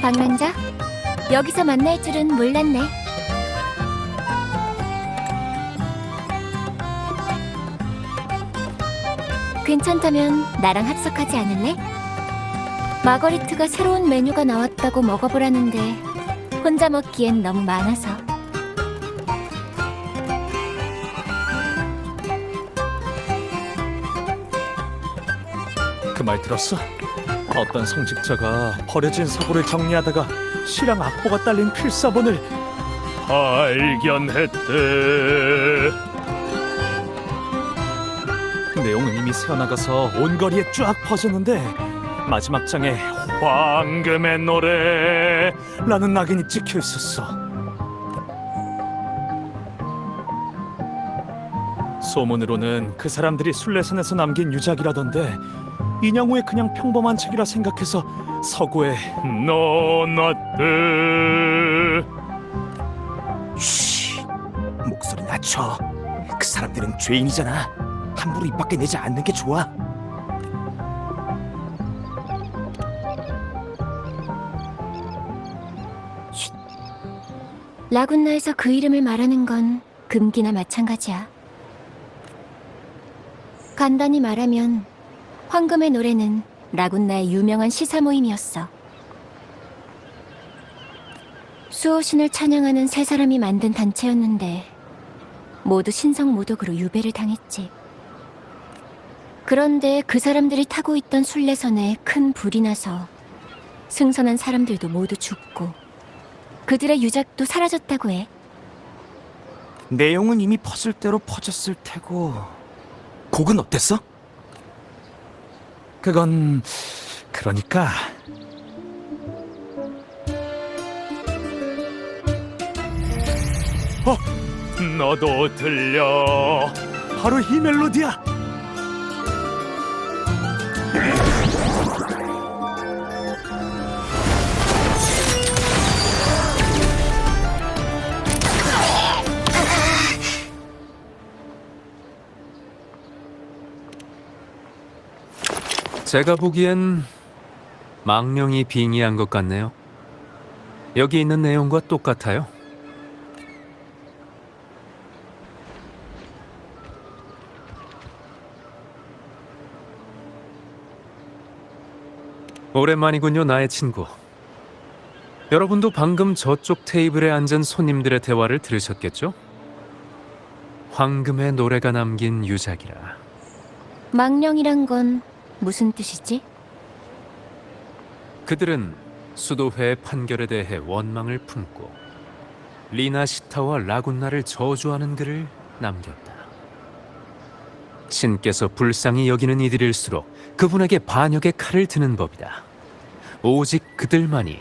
방랑자? 여기서 만날 줄은 몰랐네. 괜찮다면 나랑 합석하지 않을래? 마거리트가 새로운 메뉴가 나왔다고 먹어보라는데 혼자 먹기엔 너무 많아서. 그 말 들었어? 어떤 성직자가 버려진 서구를 정리하다가 실향 악보가 딸린 필사본을 발견했대. 내용은 이미 새어나가서 온 거리에 쫙 퍼졌는데 마지막 장에 황금의 노래라는 낙인이 찍혀 있었어. 소문으로는 그 사람들이 순례선에서 남긴 유작이라던데 인양후에 그냥 평범한 책이라 생각해서 서구에 넣어놨대. 쉬, 목소리 낮춰. 그 사람들은 죄인이잖아. 함부로 입 밖에 내지 않는 게 좋아. 라군나에서 그 이름을 말하는 건 금기나 마찬가지야. 간단히 말하면 황금의 노래는 라군나의 유명한 시사 모임이었어. 수호신을 찬양하는 세 사람이 만든 단체였는데 모두 신성모독으로 유배를 당했지. 그런데 그 사람들이 타고 있던 순례선에 큰 불이 나서 승선한 사람들도 모두 죽고 그들의 유작도 사라졌다고 해. 내용은 이미 퍼질 대로 퍼졌을 테고. 곡은 어땠어? 그건 그러니까 너도 들려. 바로 이 멜로디야. 제가 보기엔 망령이 빙의한 것 같네요. 여기 있는 내용과 똑같아요. 오랜만이군요, 나의 친구. 여러분도 방금 저쪽 테이블에 앉은 손님들의 대화를 들으셨겠죠? 황금의 노래가 남긴 유작이라. 망령이란 건 무슨 뜻이지? 그들은 수도회의 판결에 대해 원망을 품고 리나시타와 라군나를 저주하는 글을 남겼다. 신께서 불쌍히 여기는 이들일수록 그분에게 반역의 칼을 드는 법이다. 오직 그들만이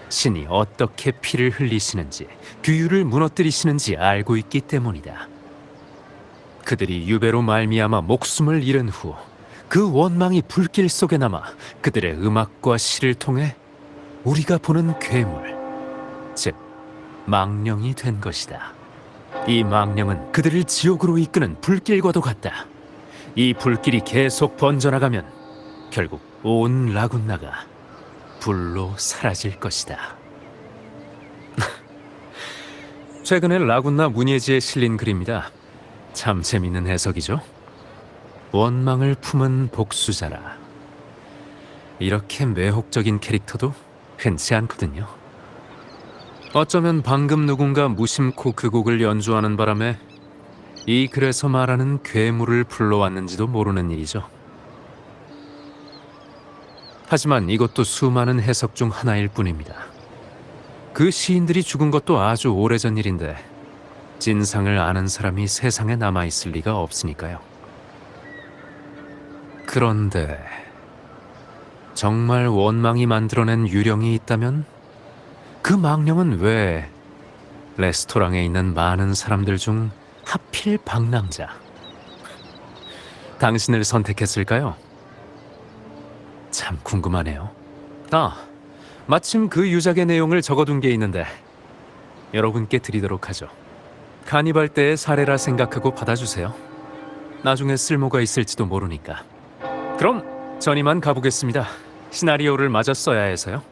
신이 어떻게 피를 흘리시는지, 규율을 무너뜨리시는지 알고 있기 때문이다. 그들이 유배로 말미암아 목숨을 잃은 후 그 원망이 불길 속에 남아 그들의 음악과 시를 통해 우리가 보는 괴물, 즉 망령이 된 것이다. 이 망령은 그들을 지옥으로 이끄는 불길과도 같다. 이 불길이 계속 번져나가면 결국 온 라군나가 불로 사라질 것이다. 최근에 라군나 문예지에 실린 글입니다. 참 재밌는 해석이죠. 원망을 품은 복수자라. 이렇게 매혹적인 캐릭터도 흔치 않거든요. 어쩌면 방금 누군가 무심코 그 곡을 연주하는 바람에 이 글에서 말하는 괴물을 불러왔는지도 모르는 일이죠. 하지만 이것도 수많은 해석 중 하나일 뿐입니다. 그 시인들이 죽은 것도 아주 오래전 일인데 진상을 아는 사람이 세상에 남아있을 리가 없으니까요. 그런데 정말 원망이 만들어낸 유령이 있다면 그 망령은 왜 레스토랑에 있는 많은 사람들 중 하필 방랑자, 당신을 선택했을까요? 참 궁금하네요. 마침 그 유작의 내용을 적어둔 게 있는데 여러분께 드리도록 하죠. 카니발 때의 사례라 생각하고 받아주세요. 나중에 쓸모가 있을지도 모르니까. 그럼 전 이만 가보겠습니다. 시나리오를 마저 써야 해서요.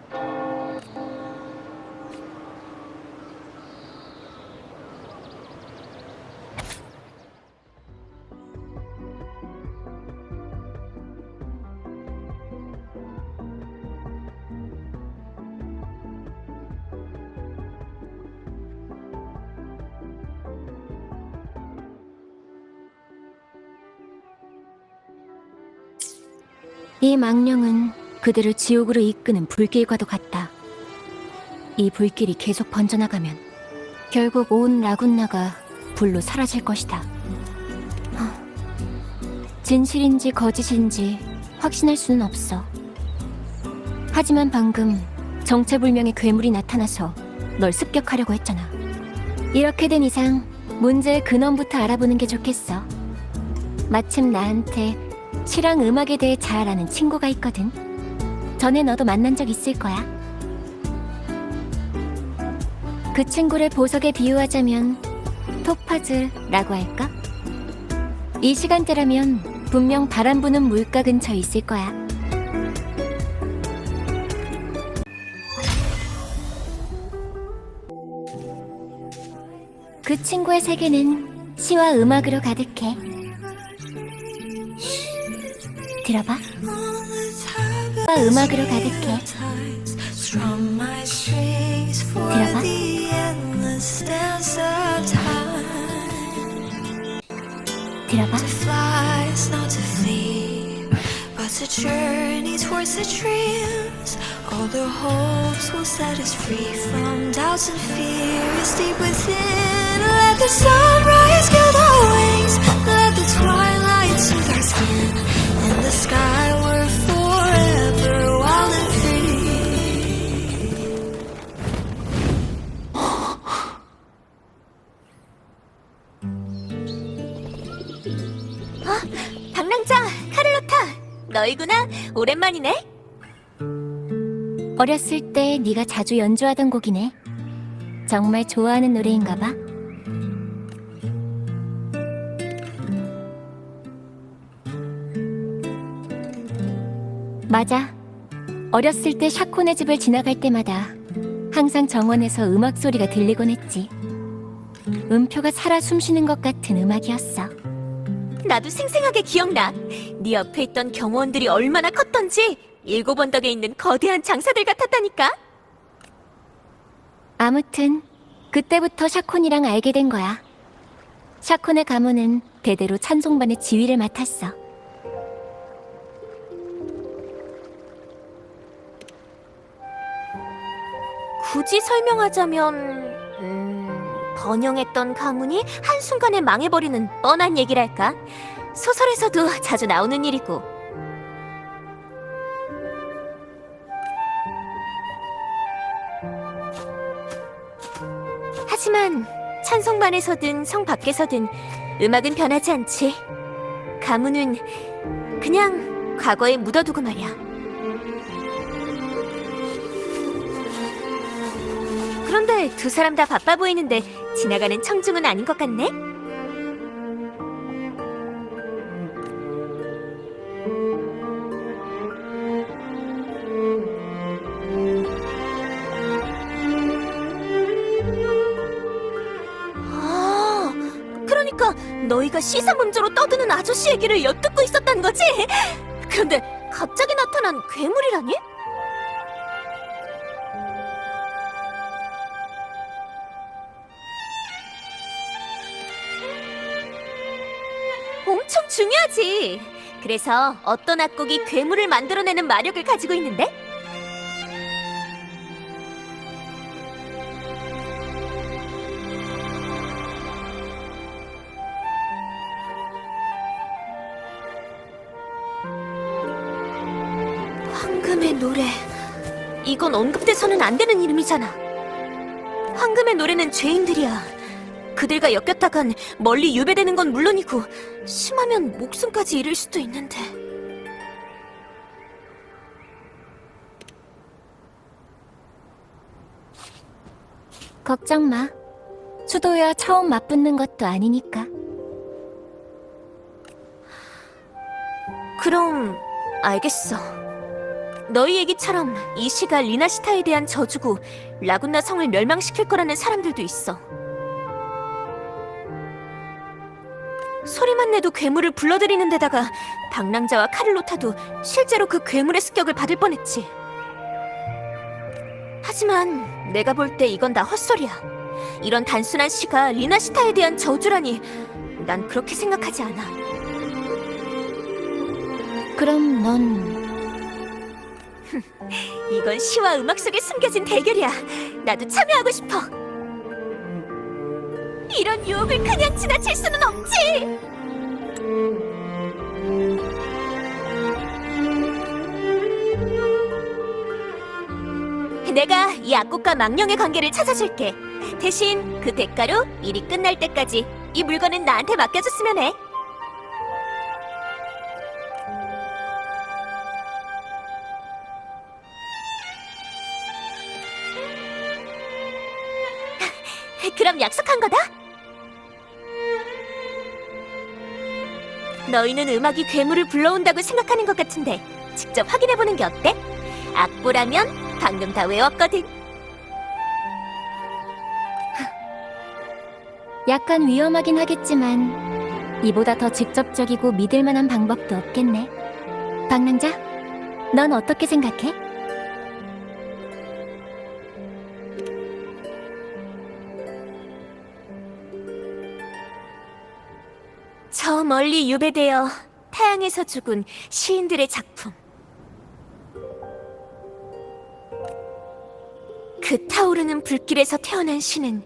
이 망령은 그들을 지옥으로 이끄는 불길과도 같다. 이 불길이 계속 번져나가면 결국 온 라군나가 불로 사라질 것이다. 진실인지 거짓인지 확신할 수는 없어. 하지만 방금 정체불명의 괴물이 나타나서 널 습격하려고 했잖아. 이렇게 된 이상 문제의 근원부터 알아보는 게 좋겠어. 마침 나한테 시랑 음악에 대해 잘 아는 친구가 있거든. 전에 너도 만난 적 있을 거야. 그 친구를 보석에 비유하자면 토파즈라고 할까? 이 시간대라면 분명 바람 부는 물가 근처에 있을 거야. 그 친구의 세계는 시와 음악으로 가득해. 들어봐. 시와 음악으로 가득해. 들어봐. 들어봐. But a journey towards the dreams. All their hopes will set us free from doubts and fears deep within. Let the sunrise gild our wings. Let the twilight soothe our skin. In the sky we're forever wild and free. 방랑자, 카를로타, 너희구나. 오랜만이네. 어렸을 때 네가 자주 연주하던 곡이네. 정말 좋아하는 노래인가 봐. 맞아. 어렸을 때 샤콘의 집을 지나갈 때마다 항상 정원에서 음악 소리가 들리곤 했지. 음표가 살아 숨쉬는 것 같은 음악이었어. 나도 생생하게 기억나. 네 옆에 있던 경호원들이 얼마나 컸던지. 7언덕에 있는 거대한 장사들 같았다니까. 아무튼 그때부터 샤콘이랑 알게 된 거야. 샤콘의 가문은 대대로 찬송반의 지휘를 맡았어. 굳이 설명하자면 번영했던 가문이 한순간에 망해버리는 뻔한 얘기랄까. 소설에서도 자주 나오는 일이고. 하지만 찬송반에서든 성 밖에서든 음악은 변하지 않지. 가문은 그냥 과거에 묻어두고 말이야. 그런데 두 사람 다 바빠 보이는데 지나가는 청중은 아닌 것 같네? 아, 그러니까 너희가 시사문조로 떠드는 아저씨 얘기를 엿듣고 있었단 거지? 그런데 갑자기 나타난 괴물이라니? 엄청 중요하지. 그래서 어떤 악곡이 괴물을 만들어내는 마력을 가지고 있는데? 황금의 노래. 이건 언급돼서는 안 되는 이름이잖아. 황금의 노래는 죄인들이야. 그들과 엮였다간 멀리 유배되는 건 물론이고 심하면 목숨까지 잃을 수도 있는데. 걱정 마. 수도야 처음 맞붙는 것도 아니니까. 그럼 알겠어. 너희 얘기처럼 이 시가 리나시타에 대한 저주고 라군나 성을 멸망시킬 거라는 사람들도 있어. 소리만 내도 괴물을 불러들이는 데다가 방랑자와 카를로타도 실제로 그 괴물의 습격을 받을 뻔했지. 하지만 내가 볼 때 이건 다 헛소리야. 이런 단순한 시가 리나시타에 대한 저주라니 난 그렇게 생각하지 않아. 그럼 넌 이건 시와 음악 속에 숨겨진 대결이야. 나도 참여하고 싶어. 이런 유혹을 그냥 지나칠 수는 없지. 내가 이 악곡과 망령의 관계를 찾아줄게. 대신 그 대가로 일이 끝날 때까지 이 물건은 나한테 맡겨줬으면 해. 그럼 약속한 거다? 너희는 음악이 괴물을 불러온다고 생각하는 것 같은데 직접 확인해보는 게 어때? 악보라면 방금 다 외웠거든. 약간 위험하긴 하겠지만 이보다 더 직접적이고 믿을 만한 방법도 없겠네. 방랑자, 넌 어떻게 생각해? 저 멀리 유배되어 타양에서 죽은 시인들의 작품. 그 타오르는 불길에서 태어난 시는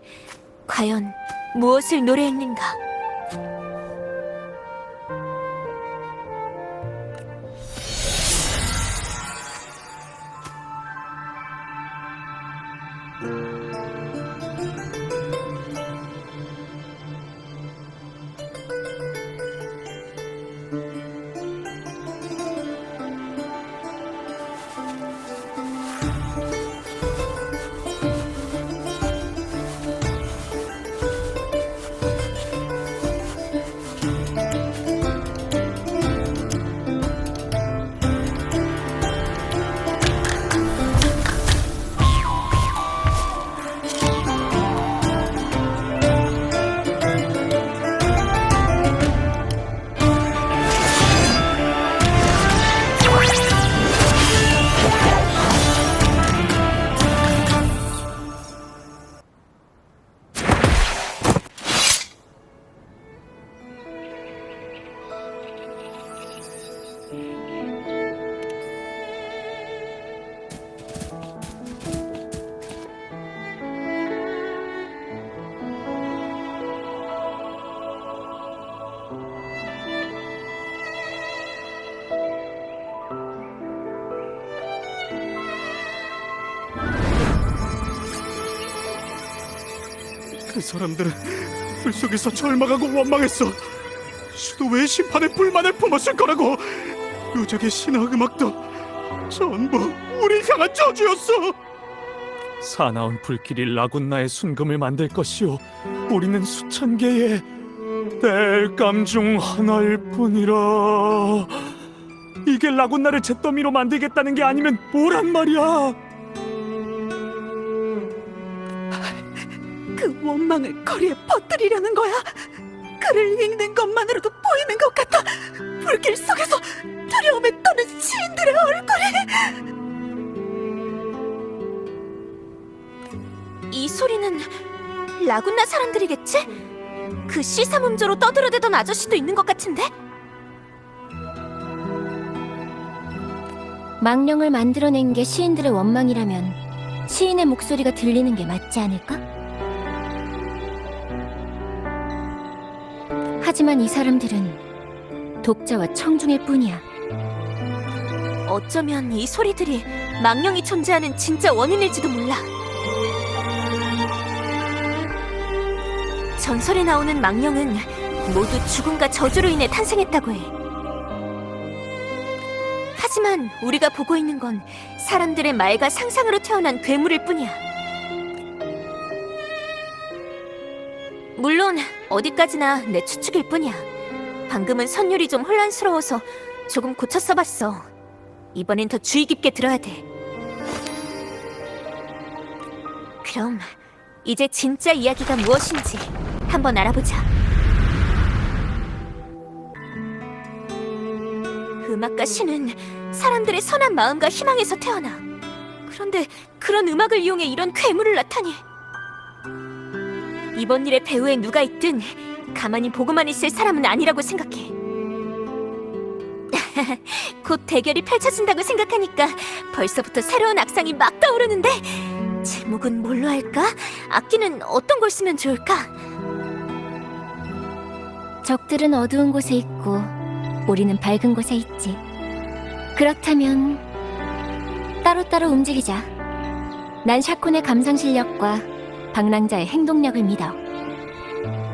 과연 무엇을 노래했는가? 그 사람들은 불 속에서 절망하고 원망했어. 수도회의 심판에 불만을 품었을 거라고. 유적의 신화 음악도 전부 우리 향한 저주였어. 사나운 불길이 라군나의 순금을 만들 것이오. 우리는 수천 개의 땔감 중 하나일 뿐이라. 이게 라군나를 잿더미로 만들겠다는 게 아니면 뭐란 말이야? 그 원망을 거리에 퍼뜨리려는 거야. 글을 읽는 것만으로도 보이는 것 같아. 불길 속에서 두려움에 떠는 시인들의 얼굴이. 이 소리는 라군나 사람들이겠지? 그 시사문조로 떠들어대던 아저씨도 있는 것 같은데? 망령을 만들어낸 게 시인들의 원망이라면 시인의 목소리가 들리는 게 맞지 않을까? 하지만 이 사람들은 독자와 청중일 뿐이야. 어쩌면 이 소리들이 망령이 존재하는 진짜 원인일지도 몰라. 전설에 나오는 망령은 모두 죽음과 저주로 인해 탄생했다고 해. 하지만 우리가 보고 있는 건 사람들의 말과 상상으로 태어난 괴물일 뿐이야. 물론 어디까지나 내 추측일 뿐이야. 방금은 선율이 좀 혼란스러워서 조금 고쳐 써봤어. 이번엔 더 주의 깊게 들어야 돼. 그럼 이제 진짜 이야기가 무엇인지 한번 알아보자. 음악과 시는 사람들의 선한 마음과 희망에서 태어나. 그런데 그런 음악을 이용해 이런 괴물을 나타내. 이번 일의 배후에 누가 있든 가만히 보고만 있을 사람은 아니라고 생각해. 곧 대결이 펼쳐진다고 생각하니까 벌써부터 새로운 악상이 막 떠오르는데 제목은 뭘로 할까? 악기는 어떤 걸 쓰면 좋을까? 적들은 어두운 곳에 있고 우리는 밝은 곳에 있지. 그렇다면 따로따로 움직이자. 난 샤콘의 감상 실력과 방랑자의 행동력을 믿어.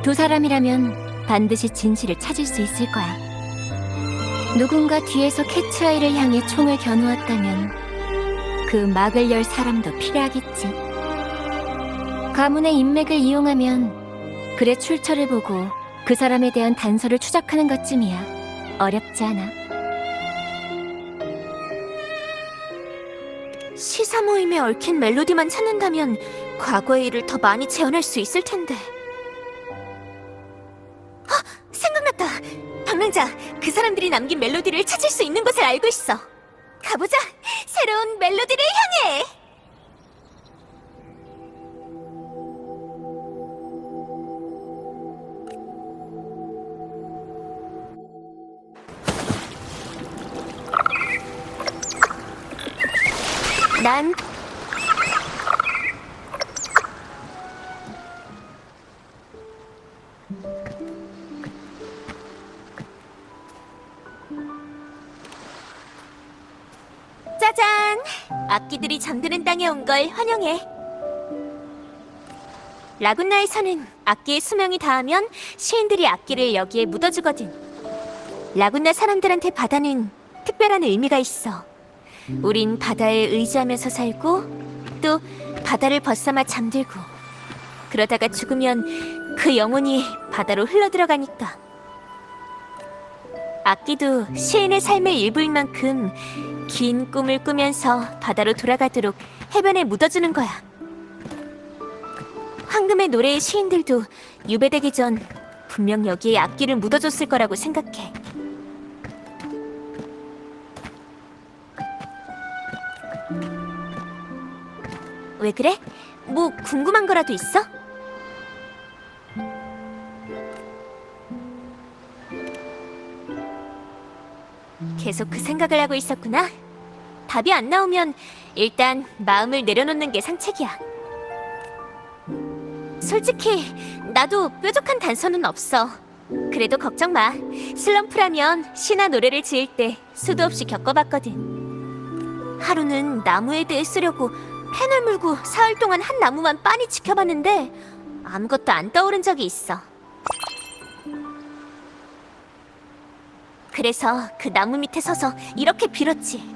두 사람이라면 반드시 진실을 찾을 수 있을 거야. 누군가 뒤에서 캐츠아이를 향해 총을 겨누었다면 그 막을 열 사람도 필요하겠지. 가문의 인맥을 이용하면 글의 출처를 보고 그 사람에 대한 단서를 추적하는 것쯤이야. 어렵지 않아. 시사 모임에 얽힌 멜로디만 찾는다면 과거의 일을 더 많이 재현할 수 있을 텐데. 생각났다. 방랑자, 그 사람들이 남긴 멜로디를 찾을 수 있는 곳을 알고 있어. 가보자. 새로운 멜로디를 향해. 난 짜잔! 악기들이 잠드는 땅에 온 걸 환영해. 라군나에서는 악기의 수명이 닿으면 시인들이 악기를 여기에 묻어주거든. 라군나 사람들한테 바다는 특별한 의미가 있어. 우린 바다에 의지하면서 살고 또 바다를 벗삼아 잠들고 그러다가 죽으면 그 영혼이 바다로 흘러들어가니까. 악기도 시인의 삶의 일부인 만큼 긴 꿈을 꾸면서 바다로 돌아가도록 해변에 묻어주는 거야. 황금의 노래의 시인들도 유배되기 전 분명 여기에 악기를 묻어줬을 거라고 생각해. 왜 그래? 뭐 궁금한 거라도 있어? 계속 그 생각을 하고 있었구나. 답이 안 나오면 일단 마음을 내려놓는 게 상책이야. 솔직히 나도 뾰족한 단서는 없어. 그래도 걱정 마. 슬럼프라면 시나 노래를 지을 때 수도 없이 겪어봤거든. 하루는 나무에 대해 쓰려고 펜을 물고 사흘 동안 한 나무만 빤히 지켜봤는데 아무것도 안 떠오른 적이 있어. 그래서 그 나무 밑에 서서 이렇게 빌었지.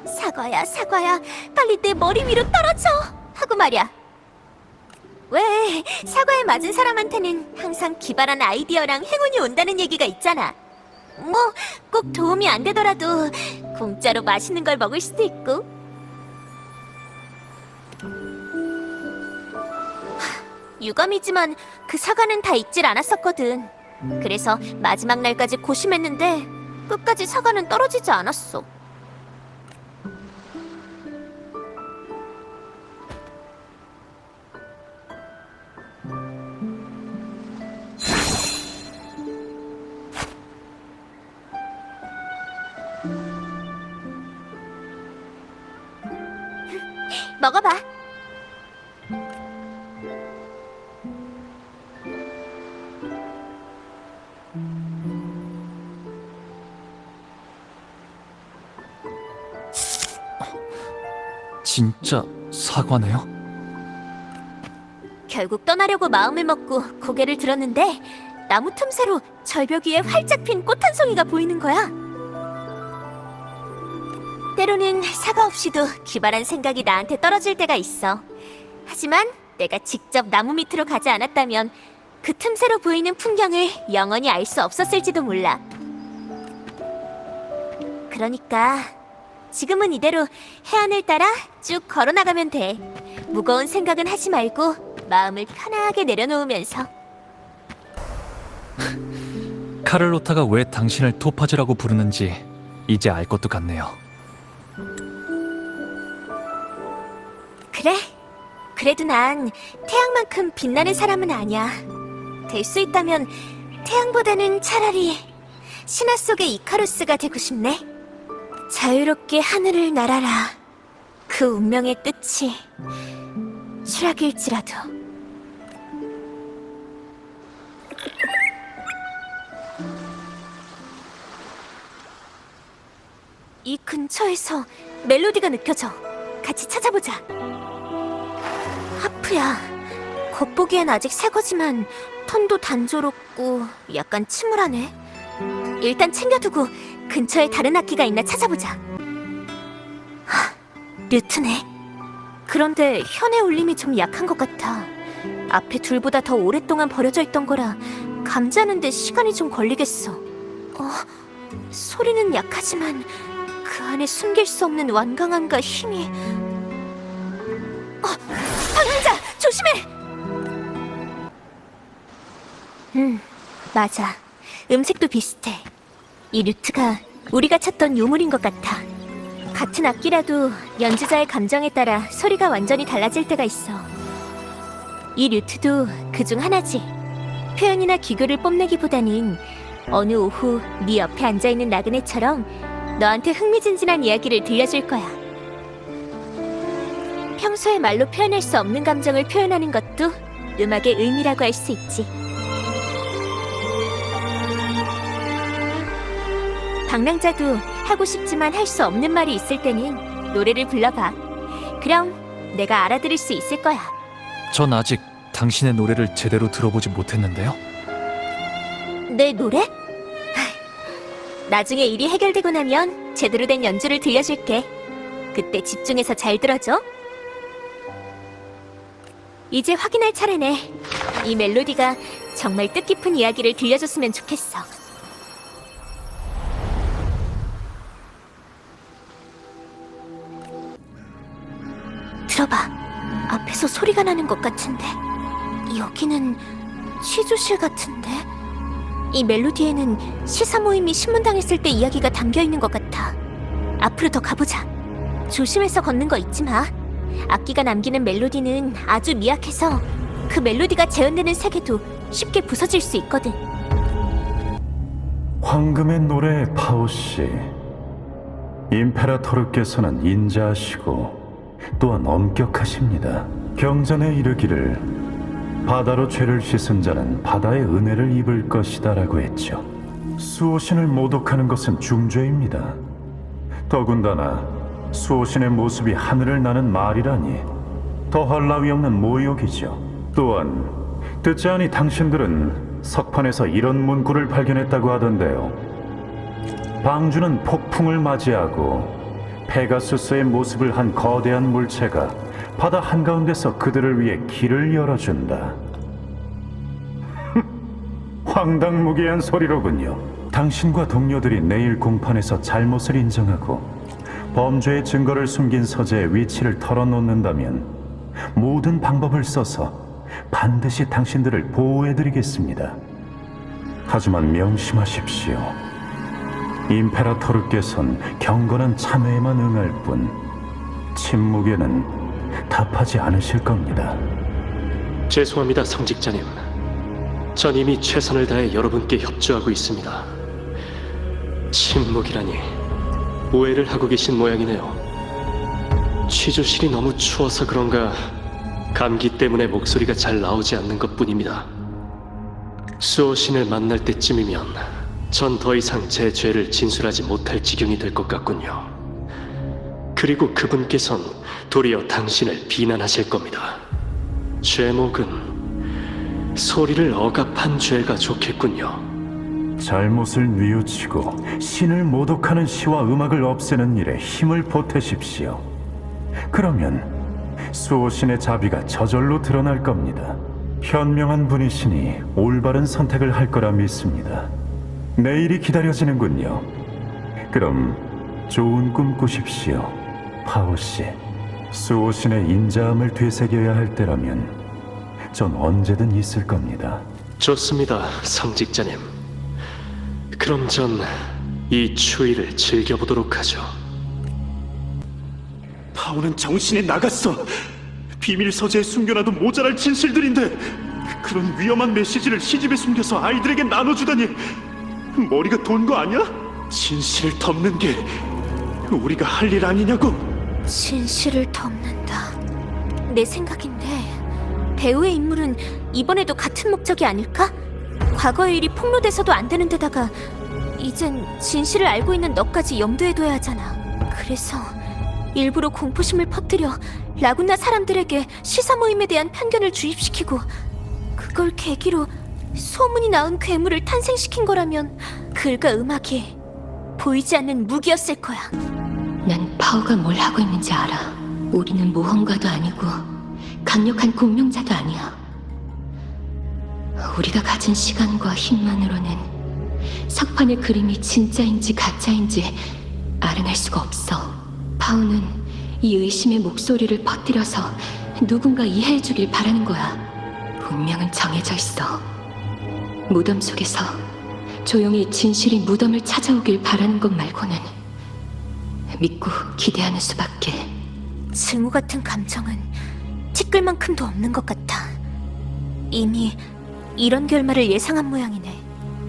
사과야, 사과야, 빨리 내 머리 위로 떨어져! 하고 말이야. 왜, 사과에 맞은 사람한테는 항상 기발한 아이디어랑 행운이 온다는 얘기가 있잖아. 뭐, 꼭 도움이 안 되더라도 공짜로 맛있는 걸 먹을 수도 있고. 유감이지만 그 사과는 다 익질 않았었거든. 그래서 마지막 날까지 고심했는데 끝까지 사과는 떨어지지 않았어. 먹어봐. 진짜 사과네요? 결국 떠나려고 마음을 먹고 고개를 들었는데 나무 틈새로 절벽 위에 활짝 핀 꽃 한 송이가 보이는 거야. 때로는 사과 없이도 기발한 생각이 나한테 떨어질 때가 있어. 하지만 내가 직접 나무 밑으로 가지 않았다면 그 틈새로 보이는 풍경을 영원히 알 수 없었을지도 몰라. 그러니까 지금은 이대로 해안을 따라 쭉 걸어나가면 돼. 무거운 생각은 하지 말고 마음을 편하게 내려놓으면서. 카를로타가 왜 당신을 토파즈라고 부르는지 이제 알 것도 같네요. 그래? 그래도 난 태양만큼 빛나는 사람은 아니야. 될 수 있다면 태양보다는 차라리 신화 속의 이카루스가 되고 싶네. 자유롭게 하늘을 날아라. 그 운명의 끝이 추락일지라도. 이 근처에서 멜로디가 느껴져. 같이 찾아보자. 하프야. 겉보기엔 아직 새 거지만 톤도 단조롭고 약간 침울하네. 일단 챙겨두고 근처에 다른 악기가 있나 찾아보자. 류트네. 그런데 현의 울림이 좀 약한 것 같아. 앞에 둘보다 더 오랫동안 버려져 있던 거라 감지하는데 시간이 좀 걸리겠어. 소리는 약하지만 그 안에 숨길 수 없는 완강함과 힘이. 방랑자! 조심해! 맞아. 음색도 비슷해. 이 류트가 우리가 찾던 유물인 것 같아. 같은 악기라도 연주자의 감정에 따라 소리가 완전히 달라질 때가 있어. 이 류트도 그중 하나지. 표현이나 기교를 뽐내기보다는 어느 오후 네 옆에 앉아있는 나그네처럼 너한테 흥미진진한 이야기를 들려줄 거야. 평소에 말로 표현할 수 없는 감정을 표현하는 것도 음악의 의미라고 할 수 있지. 방랑자도 하고 싶지만 할 수 없는 말이 있을 때는 노래를 불러봐. 그럼 내가 알아들을 수 있을 거야. 전 아직 당신의 노래를 제대로 들어보지 못했는데요. 내 노래? 나중에 일이 해결되고 나면 제대로 된 연주를 들려줄게. 그때 집중해서 잘 들어줘. 이제 확인할 차례네. 이 멜로디가 정말 뜻깊은 이야기를 들려줬으면 좋겠어. 들어봐. 앞에서 소리가 나는 것 같은데. 여기는 취조실 같은데. 이 멜로디에는 시사 모임이 신문당했을 때 이야기가 담겨있는 것 같아. 앞으로 더 가보자. 조심해서 걷는 거 잊지 마. 악기가 남기는 멜로디는 아주 미약해서 그 멜로디가 재현되는 세계도 쉽게 부서질 수 있거든. 황금의 노래 파오씨, 임페라토르께서는 인자하시고 또한 엄격하십니다. 경전에 이르기를 바다로 죄를 씻은 자는 바다의 은혜를 입을 것이다라고 했죠. 수호신을 모독하는 것은 중죄입니다. 더군다나 수호신의 모습이 하늘을 나는 말이라니 더할 나위 없는 모욕이죠. 또한 듣지 않니 당신들은 석판에서 이런 문구를 발견했다고 하던데요. 방주는 폭풍을 맞이하고 페가수스의 모습을 한 거대한 물체가 바다 한가운데서 그들을 위해 길을 열어준다. 황당무계한 소리로군요. 당신과 동료들이 내일 공판에서 잘못을 인정하고 범죄의 증거를 숨긴 서재의 위치를 털어놓는다면 모든 방법을 써서 반드시 당신들을 보호해드리겠습니다. 하지만 명심하십시오. 임페라토르께선 경건한 참회에만 응할 뿐 침묵에는 답하지 않으실 겁니다. 죄송합니다, 성직자님. 전 이미 최선을 다해 여러분께 협조하고 있습니다. 침묵이라니 오해를 하고 계신 모양이네요. 취조실이 너무 추워서 그런가 감기 때문에 목소리가 잘 나오지 않는 것뿐입니다. 수호신을 만날 때쯤이면 전 더 이상 제 죄를 진술하지 못할 지경이 될 것 같군요. 그리고 그분께선 도리어 당신을 비난하실 겁니다. 죄목은 소리를 억압한 죄가 좋겠군요. 잘못을 뉘우치고 신을 모독하는 시와 음악을 없애는 일에 힘을 보태십시오. 그러면 수호신의 자비가 저절로 드러날 겁니다. 현명한 분이시니 올바른 선택을 할 거라 믿습니다. 내일이 기다려지는군요. 그럼 좋은 꿈 꾸십시오, 파오씨. 수호신의 인자함을 되새겨야 할 때라면 전 언제든 있을 겁니다. 좋습니다, 성직자님. 그럼 전 이 추위를 즐겨보도록 하죠. 파오는 정신이 나갔어. 비밀 서재에 숨겨놔도 모자랄 진실들인데 그런 위험한 메시지를 시집에 숨겨서 아이들에게 나눠주다니 머리가 돈 거 아니야? 진실을 덮는 게 우리가 할 일 아니냐고. 진실을 덮는다. 내 생각인데 배우의 인물은 이번에도 같은 목적이 아닐까? 과거의 일이 폭로돼서도 안 되는 데다가 이젠 진실을 알고 있는 너까지 염두에 둬야 하잖아. 그래서 일부러 공포심을 퍼뜨려 라군나 사람들에게 시사 모임에 대한 편견을 주입시키고 그걸 계기로 소문이 나온 괴물을 탄생시킨 거라면 글과 음악이 보이지 않는 무기였을 거야. 난 파워가 뭘 하고 있는지 알아. 우리는 모험가도 아니고 강력한 공명자도 아니야. 우리가 가진 시간과 힘만으로는 석판의 그림이 진짜인지 가짜인지 알아낼 수가 없어. 파워는 이 의심의 목소리를 퍼뜨려서 누군가 이해해주길 바라는 거야. 운명은 정해져 있어. 무덤 속에서 조용히 진실이 무덤을 찾아오길 바라는 것 말고는 믿고 기대하는 수밖에. 증오 같은 감정은 티끌만큼도 없는 것 같아. 이미 이런 결말을 예상한 모양이네.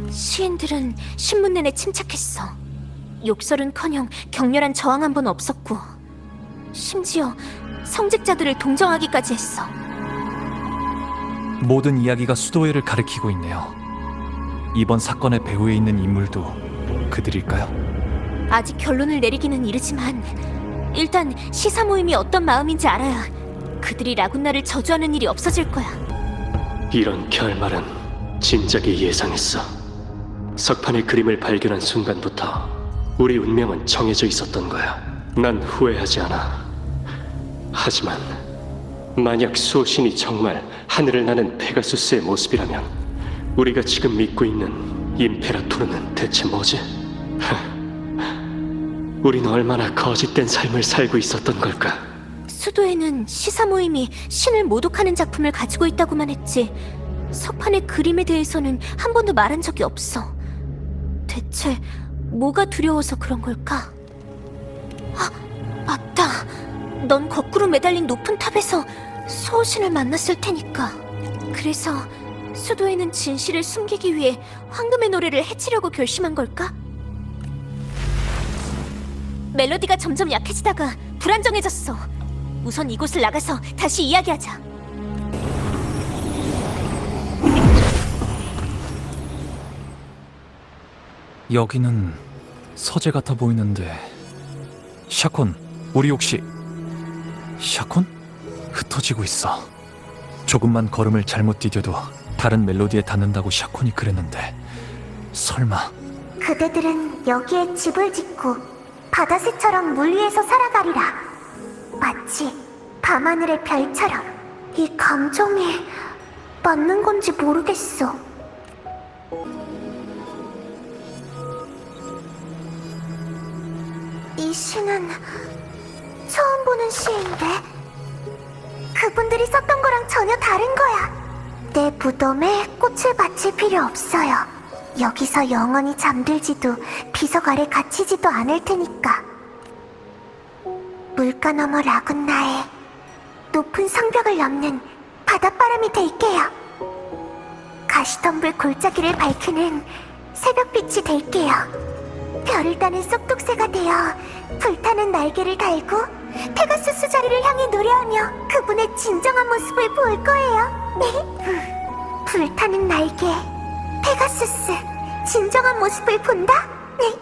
시인들은 신문 내내 침착했어. 욕설은커녕 격렬한 저항 한 번 없었고 심지어 성직자들을 동정하기까지 했어. 모든 이야기가 수도회를 가리키고 있네요. 이번 사건의 배후에 있는 인물도 그들일까요? 아직 결론을 내리기는 이르지만 일단 시사 모임이 어떤 마음인지 알아야 그들이 라군나를 저주하는 일이 없어질 거야. 이런 결말은 진작에 예상했어. 석판의 그림을 발견한 순간부터 우리 운명은 정해져 있었던 거야. 난 후회하지 않아. 하지만 만약 수호신이 정말 하늘을 나는 페가수스의 모습이라면 우리가 지금 믿고 있는 임페라토르는 대체 뭐지? 우린 얼마나 거짓된 삶을 살고 있었던 걸까? 수도에는 시사 모임이 신을 모독하는 작품을 가지고 있다고만 했지 석판의 그림에 대해서는 한 번도 말한 적이 없어. 대체 뭐가 두려워서 그런 걸까? 아, 맞다. 넌 거꾸로 매달린 높은 탑에서 수호신을 만났을 테니까. 그래서 수도에는 진실을 숨기기 위해 황금의 노래를 해치려고 결심한 걸까? 멜로디가 점점 약해지다가 불안정해졌어. 우선 이곳을 나가서 다시 이야기하자. 여기는 서재 같아 보이는데 샤콘, 우리 혹시... 샤콘? 흩어지고 있어. 조금만 걸음을 잘못 디뎌도 다른 멜로디에 닿는다고 샤콘이 그랬는데 설마... 그대들은 여기에 집을 짓고 바다새처럼 물 위에서 살아가리라. 마치 밤하늘의 별처럼. 이 감정이 맞는 건지 모르겠어. 이 시는 처음 보는 시인데 그분들이 썼던 거랑 전혀 다른 거야. 내 무덤에 꽃을 바칠 필요 없어요. 여기서 영원히 잠들지도 비석 아래 갇히지도 않을 테니까. 물가 너머 라군나의 높은 성벽을 넘는 바닷바람이 될게요. 가시덤불 골짜기를 밝히는 새벽빛이 될게요. 별을 따는 쏙독새가 되어 불타는 날개를 달고 페가수스 자리를 향해 노래하며 그분의 진정한 모습을 볼 거예요. 네. 불타는 날개, 페가수스, 진정한 모습을 본다? 네.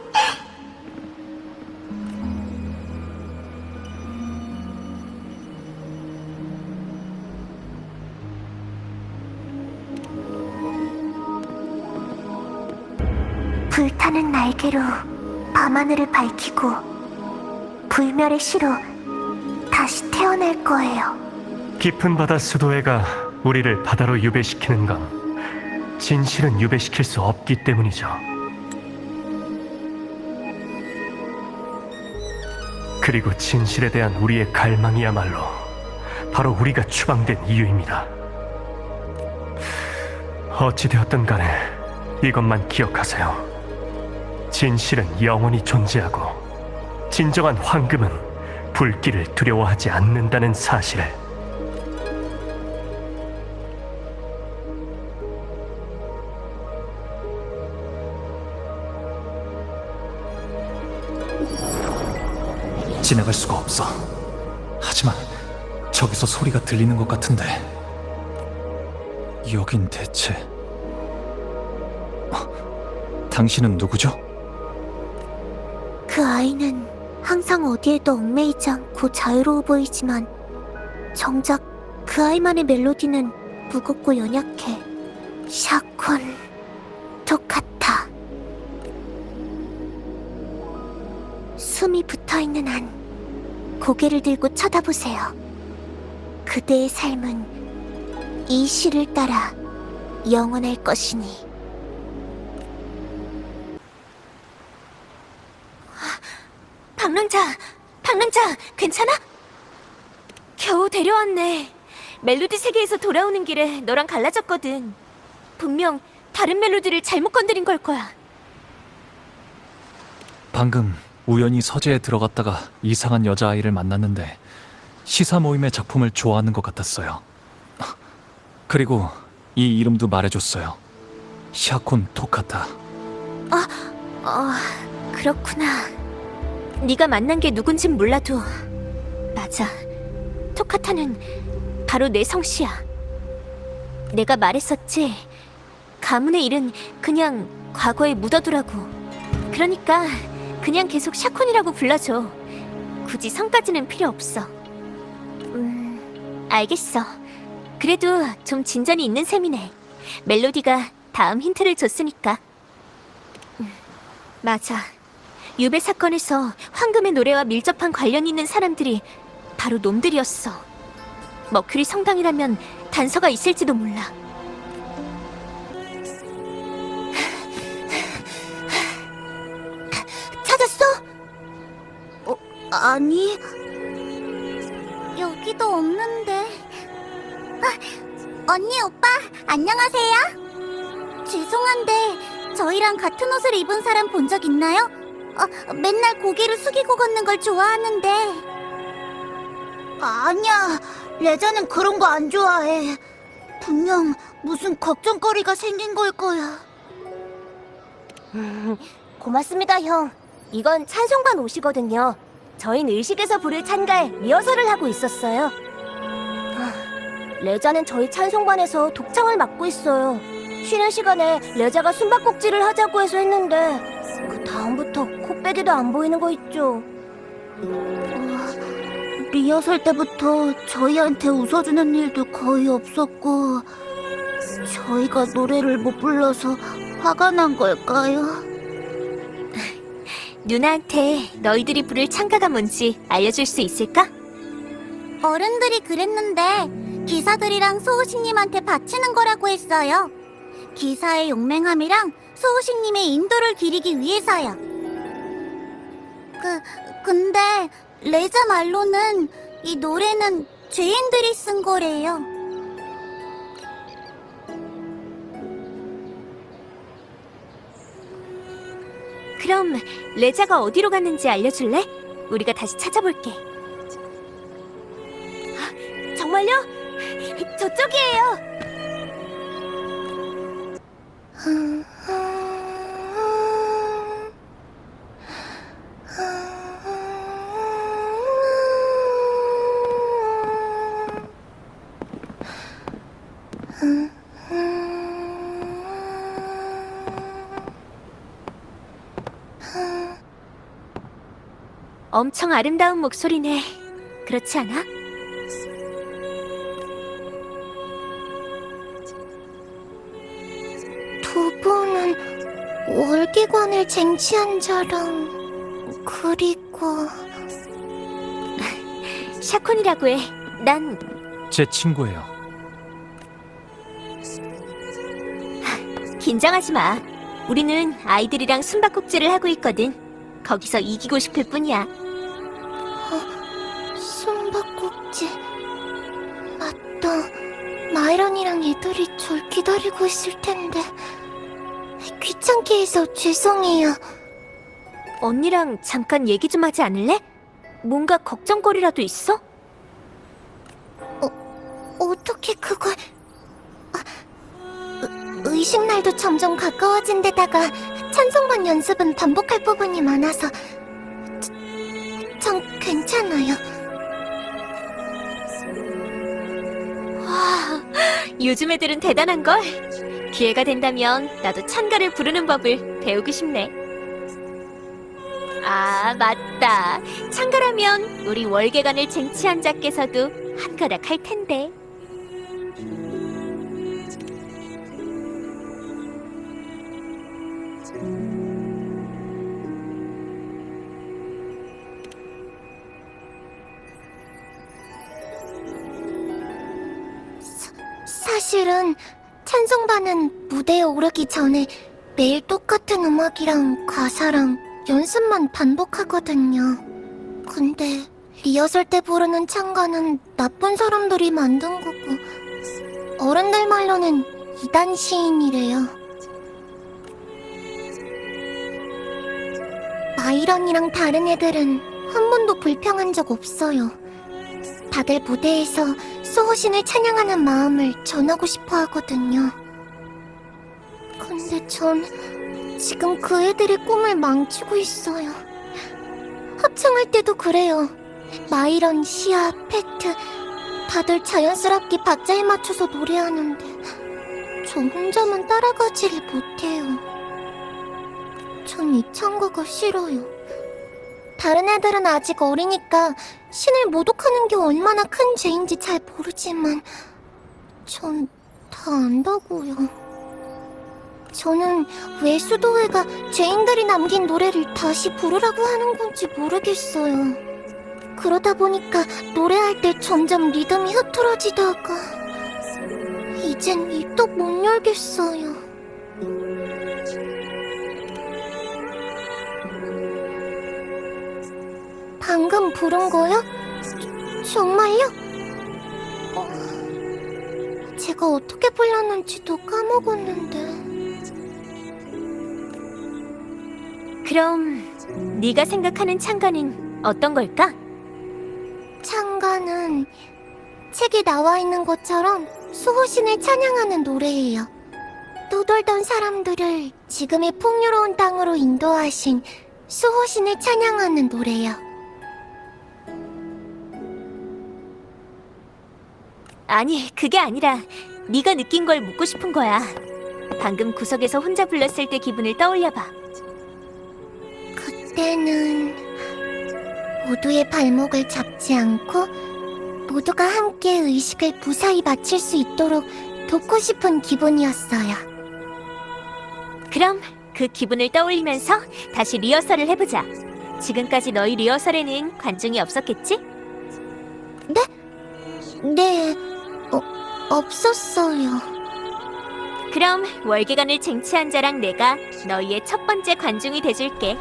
불타는 날개로 밤하늘을 밝히고 불멸의 시로 다시 태어날 거예요. 깊은 바다 수도회가 우리를 바다로 유배시키는 건 진실은 유배시킬 수 없기 때문이죠. 그리고 진실에 대한 우리의 갈망이야말로 바로 우리가 추방된 이유입니다. 어찌되었든 간에 이것만 기억하세요. 진실은 영원히 존재하고 진정한 황금은 불길을 두려워하지 않는다는 사실을. 지나갈 수가 없어. 하지만 저기서 소리가 들리는 것 같은데 여긴 대체... 당신은 누구죠? 그 아이는 항상 어디에도 얽매이지 않고 자유로워 보이지만 정작 그 아이만의 멜로디는 무겁고 연약해. 샤콘 토카타. 숨이 붙어있는 한 고개를 들고 쳐다보세요. 그대의 삶은 이 시를 따라 영원할 것이니. 방랑자, 괜찮아? 겨우 데려왔네. 멜로디 세계에서 돌아오는 길에 너랑 갈라졌거든. 분명 다른 멜로디를 잘못 건드린 걸 거야. 방금 우연히 서재에 들어갔다가 이상한 여자아이를 만났는데 시사 모임의 작품을 좋아하는 것 같았어요. 그리고 이 이름도 말해줬어요. 샤콘 토카타. 그렇구나. 네가 만난 게 누군진 몰라도 맞아. 토카타는 바로 내 성씨야. 내가 말했었지. 가문의 일은 그냥 과거에 묻어두라고. 그러니까 그냥 계속 샤콘이라고 불러줘. 굳이 성까지는 필요 없어. 알겠어. 그래도 좀 진전이 있는 셈이네. 멜로디가 다음 힌트를 줬으니까. 맞아. 유배 사건에서 황금의 노래와 밀접한 관련이 있는 사람들이 바로 놈들이었어. 머큐리 성당이라면 단서가 있을지도 몰라. 찾았어? 아니. 여기도 없는데. 언니, 오빠, 안녕하세요. 죄송한데 저희랑 같은 옷을 입은 사람 본 적 있나요? 맨날 고개를 숙이고 걷는 걸 좋아하는데. 아니야, 레자는 그런 거 안 좋아해. 분명 무슨 걱정거리가 생긴 걸 거야. 고맙습니다, 형. 이건 찬송반 옷이거든요. 저흰 의식에서 부를 찬가에 리허설을 하고 있었어요. 레자는 저희 찬송반에서 독창을 맡고 있어요. 쉬는 시간에 레자가 숨바꼭질을 하자고 해서 했는데 그 다음부터 코빼기도 안 보이는 거 있죠. 리허설 때부터 저희한테 웃어주는 일도 거의 없었고 저희가 노래를 못 불러서 화가 난 걸까요? 누나한테 너희들이 부를 찬가가 뭔지 알려줄 수 있을까? 어른들이 그랬는데 기사들이랑 소우식님한테 바치는 거라고 했어요. 기사의 용맹함이랑 소우식님의 인도를 기리기 위해서요. 근데 레자 말로는 이 노래는 죄인들이 쓴 거래요. 그럼 레자가 어디로 갔는지 알려줄래? 우리가 다시 찾아볼게. 정말요? 저쪽이에요. 엄청 아름다운 목소리네. 그렇지 않아? 두 분은 월기관을 쟁취한 자랑, 그리고 샤콘이라고 해. 난 제 친구예요. 긴장하지 마. 우리는 아이들이랑 숨바꼭질을 하고 있거든. 거기서 이기고 싶을 뿐이야. 숨바꼭질. 맞다. 마이런이랑 애들이 절 기다리고 있을 텐데. 귀찮게 해서 죄송해요. 언니랑 잠깐 얘기 좀 하지 않을래? 뭔가 걱정거리라도 있어? 어떻게 그걸... 의식날도 점점 가까워진 데다가 찬송반 연습은 반복할 부분이 많아서 전 괜찮아요. 와, 요즘 애들은 대단한걸. 기회가 된다면 나도 찬가를 부르는 법을 배우고 싶네. 아, 맞다. 찬가라면 우리 월계관을 쟁취한 자께서도 한 가닥 할 텐데. 사실은 찬송반은 무대에 오르기 전에 매일 똑같은 음악이랑 가사랑 연습만 반복하거든요. 근데 리허설 때 부르는 찬가는 나쁜 사람들이 만든 거고 어른들 말로는 이단 시인이래요. 마이런이랑 다른 애들은 한 번도 불평한 적 없어요. 다들 무대에서 수호신을 찬양하는 마음을 전하고 싶어 하거든요. 근데 전 지금 그 애들의 꿈을 망치고 있어요. 합창할 때도 그래요. 마이런, 시아, 팩트 다들 자연스럽게 박자에 맞춰서 노래하는데 저 혼자만 따라가지를 못해요. 전 이 찬가가 싫어요. 다른 애들은 아직 어리니까 신을 모독하는 게 얼마나 큰 죄인지 잘 모르지만 전 다 안다고요. 저는 왜 수도회가 죄인들이 남긴 노래를 다시 부르라고 하는 건지 모르겠어요. 그러다 보니까 노래할 때 점점 리듬이 흐트러지다가 이젠 입도 못 열겠어요. 방금 부른 거요? 정말요? 제가 어떻게 불렀는지도 까먹었는데. 그럼 네가 생각하는 찬가는 어떤 걸까? 찬가는 책에 나와 있는 것처럼 수호신을 찬양하는 노래예요. 떠돌던 사람들을 지금의 풍요로운 땅으로 인도하신 수호신을 찬양하는 노래요. 아니, 그게 아니라 네가 느낀 걸 묻고 싶은 거야. 방금 구석에서 혼자 불렀을 때 기분을 떠올려봐. 그때는 모두의 발목을 잡지 않고 모두가 함께 의식을 무사히 마칠 수 있도록 돕고 싶은 기분이었어요. 그럼 그 기분을 떠올리면서 다시 리허설을 해보자. 지금까지 너희 리허설에는 관중이 없었겠지? 네, 없었어요. 그럼 월계관을 쟁취한 자랑 내가 너희의 첫 번째 관중이 돼줄게.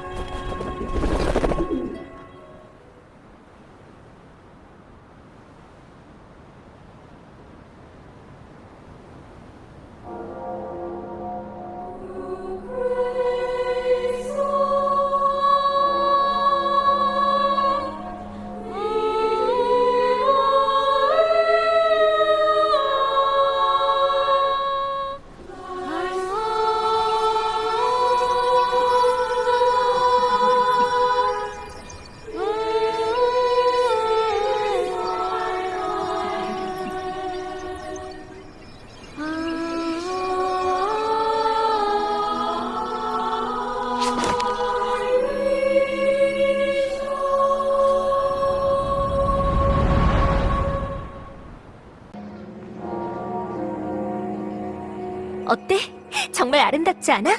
어때? 정말 아름답지 않아?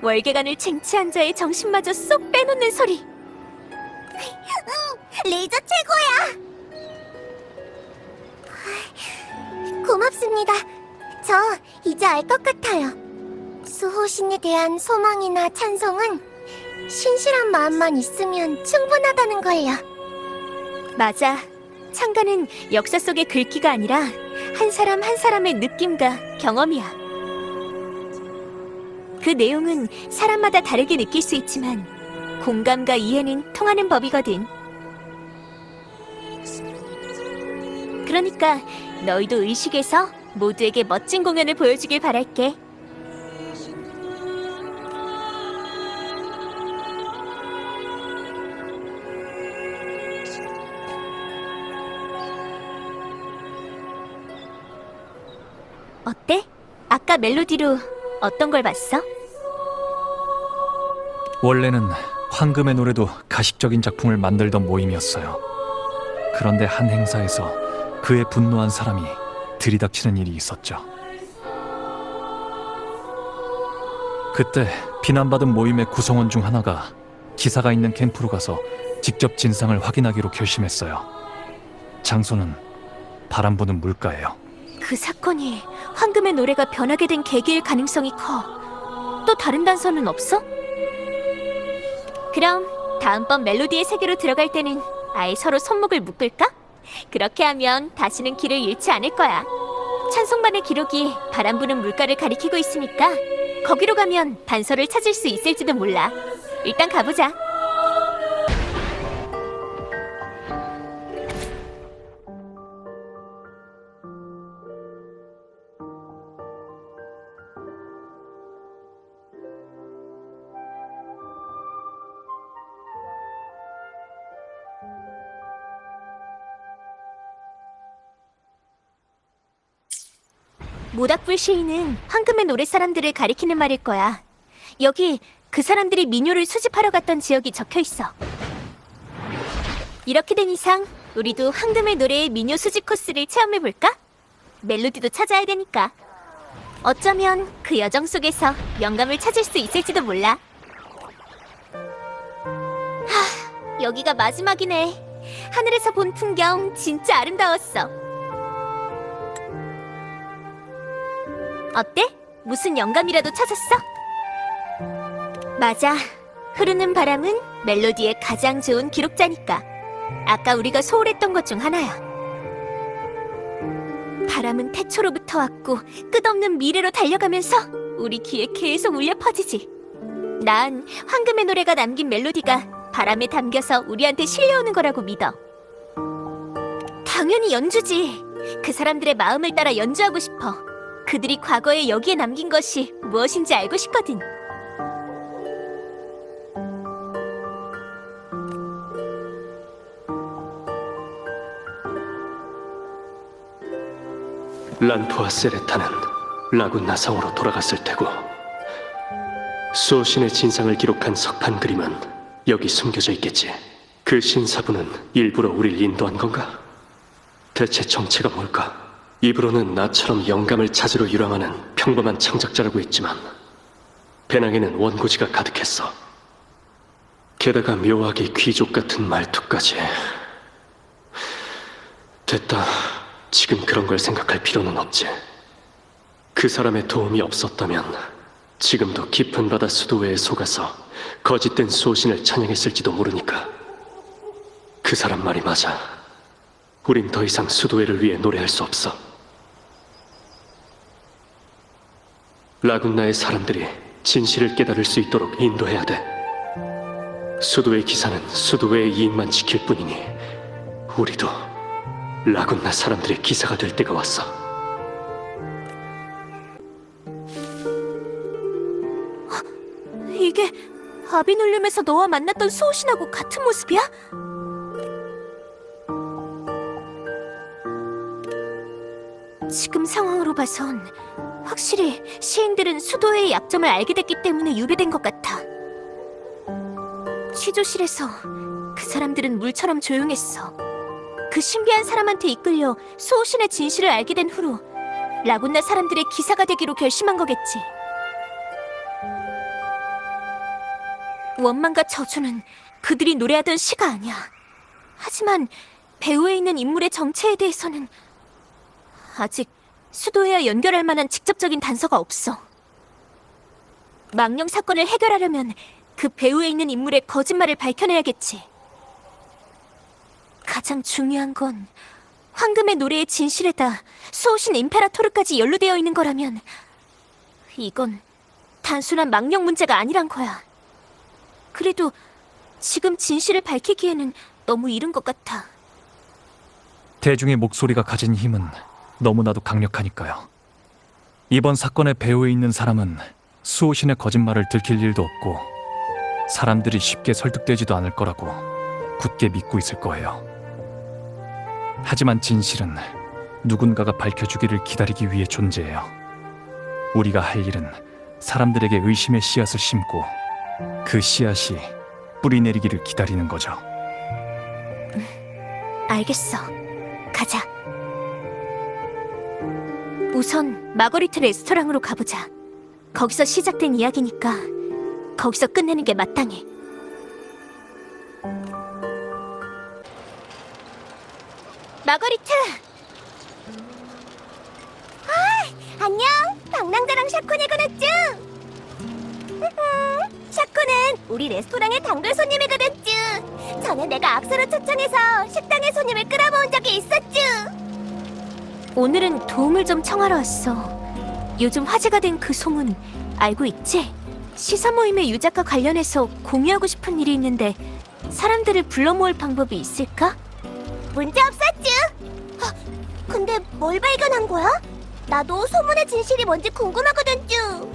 월계관을 쟁취한 자의 정신마저 쏙 빼놓는 소리. 레이저 최고야! 고맙습니다. 저 이제 알 것 같아요. 수호신에 대한 소망이나 찬송은 신실한 마음만 있으면 충분하다는 걸요. 맞아. 찬가는 역사 속의 글귀가 아니라 한 사람 한 사람의 느낌과 경험이야. 그 내용은 사람마다 다르게 느낄 수 있지만 공감과 이해는 통하는 법이거든. 그러니까 너희도 의식에서 모두에게 멋진 공연을 보여주길 바랄게. 어때? 아까 멜로디로 어떤 걸 봤어? 원래는 황금의 노래도 가식적인 작품을 만들던 모임이었어요. 그런데 한 행사에서 그에 분노한 사람이 들이닥치는 일이 있었죠. 그때 비난받은 모임의 구성원 중 하나가 기사가 있는 캠프로 가서 직접 진상을 확인하기로 결심했어요. 장소는 바람 부는 물가예요. 그 사건이 황금의 노래가 변하게 된 계기일 가능성이 커. 또 다른 단서는 없어? 그럼 다음번 멜로디의 세계로 들어갈 때는 아예 서로 손목을 묶을까? 그렇게 하면 다시는 길을 잃지 않을 거야. 찬송반의 기록이 바람 부는 물가를 가리키고 있으니까 거기로 가면 단서를 찾을 수 있을지도 몰라. 일단 가보자. 모닥불 시인은 황금의 노래 사람들을 가리키는 말일 거야. 여기 그 사람들이 민요를 수집하러 갔던 지역이 적혀 있어. 이렇게 된 이상 우리도 황금의 노래의 민요 수집 코스를 체험해볼까? 멜로디도 찾아야 되니까. 어쩌면 그 여정 속에서 영감을 찾을 수 있을지도 몰라. 여기가 마지막이네. 하늘에서 본 풍경 진짜 아름다웠어. 어때? 무슨 영감이라도 찾았어? 맞아. 흐르는 바람은 멜로디의 가장 좋은 기록자니까. 아까 우리가 소홀했던 것 중 하나야. 바람은 태초로부터 왔고 끝없는 미래로 달려가면서 우리 귀에 계속 울려 퍼지지. 난 황금의 노래가 남긴 멜로디가 바람에 담겨서 우리한테 실려오는 거라고 믿어. 당연히 연주지. 그 사람들의 마음을 따라 연주하고 싶어. 그들이 과거에 여기에 남긴 것이 무엇인지 알고 싶거든. 란프와 세레타는 라군나 성으로 돌아갔을 테고 수호신의 진상을 기록한 석판 그림은 여기 숨겨져 있겠지. 그 신사부는 일부러 우릴 인도한 건가? 대체 정체가 뭘까? 입으로는 나처럼 영감을 찾으러 유랑하는 평범한 창작자라고 했지만 배낭에는 원고지가 가득했어. 게다가 묘하게 귀족 같은 말투까지. 됐다. 지금 그런 걸 생각할 필요는 없지. 그 사람의 도움이 없었다면 지금도 깊은 바다 수도회에 속아서 거짓된 수호신을 찬양했을지도 모르니까. 그 사람 말이 맞아. 우린 더 이상 수도회를 위해 노래할 수 없어. 라군나의 사람들이 진실을 깨달을 수 있도록 인도해야 돼. 수도회 기사는 수도회의 이익만 지킬 뿐이니 우리도 라군나 사람들의 기사가 될 때가 왔어. 이게 아비놀림에서 너와 만났던 수호신하고 같은 모습이야? 지금 상황으로 봐선 확실히 시인들은 수도회의 약점을 알게 됐기 때문에 유배된 것 같아. 취조실에서 그 사람들은 물처럼 조용했어. 그 신비한 사람한테 이끌려 수호신의 진실을 알게 된 후로 라군나 사람들의 기사가 되기로 결심한 거겠지. 원망과 저주는 그들이 노래하던 시가 아니야. 하지만 배후에 있는 인물의 정체에 대해서는 아직 수도회와 연결할 만한 직접적인 단서가 없어. 망령 사건을 해결하려면 그 배후에 있는 인물의 거짓말을 밝혀내야겠지. 가장 중요한 건 황금의 노래의 진실에다 수호신 임페라토르까지 연루되어 있는 거라면 이건 단순한 망령 문제가 아니란 거야. 그래도 지금 진실을 밝히기에는 너무 이른 것 같아. 대중의 목소리가 가진 힘은 너무나도 강력하니까요. 이번 사건의 배후에 있는 사람은 수호신의 거짓말을 들킬 일도 없고 사람들이 쉽게 설득되지도 않을 거라고 굳게 믿고 있을 거예요. 하지만 진실은 누군가가 밝혀주기를 기다리기 위해 존재해요. 우리가 할 일은 사람들에게 의심의 씨앗을 심고 그 씨앗이 뿌리 내리기를 기다리는 거죠. 알겠어. 가자. 우선 마거리트 레스토랑으로 가보자. 거기서 시작된 이야기니까 거기서 끝내는 게 마땅해. 마거리트! 안녕, 방랑자랑 샤코네 그랬쥬? 샤코는 우리 레스토랑의 단골 손님이거든쭈. 전에 내가 악수로 초청해서 식당에 손님을 끌어모은 적이 있었쭈. 오늘은 도움을 좀 청하러 왔어. 요즘 화제가 된 그 소문 알고 있지? 시사 모임의 유작과 관련해서 공유하고 싶은 일이 있는데 사람들을 불러 모을 방법이 있을까? 문제 없었쥬. 근데 뭘 발견한 거야? 나도 소문의 진실이 뭔지 궁금하거든쭈.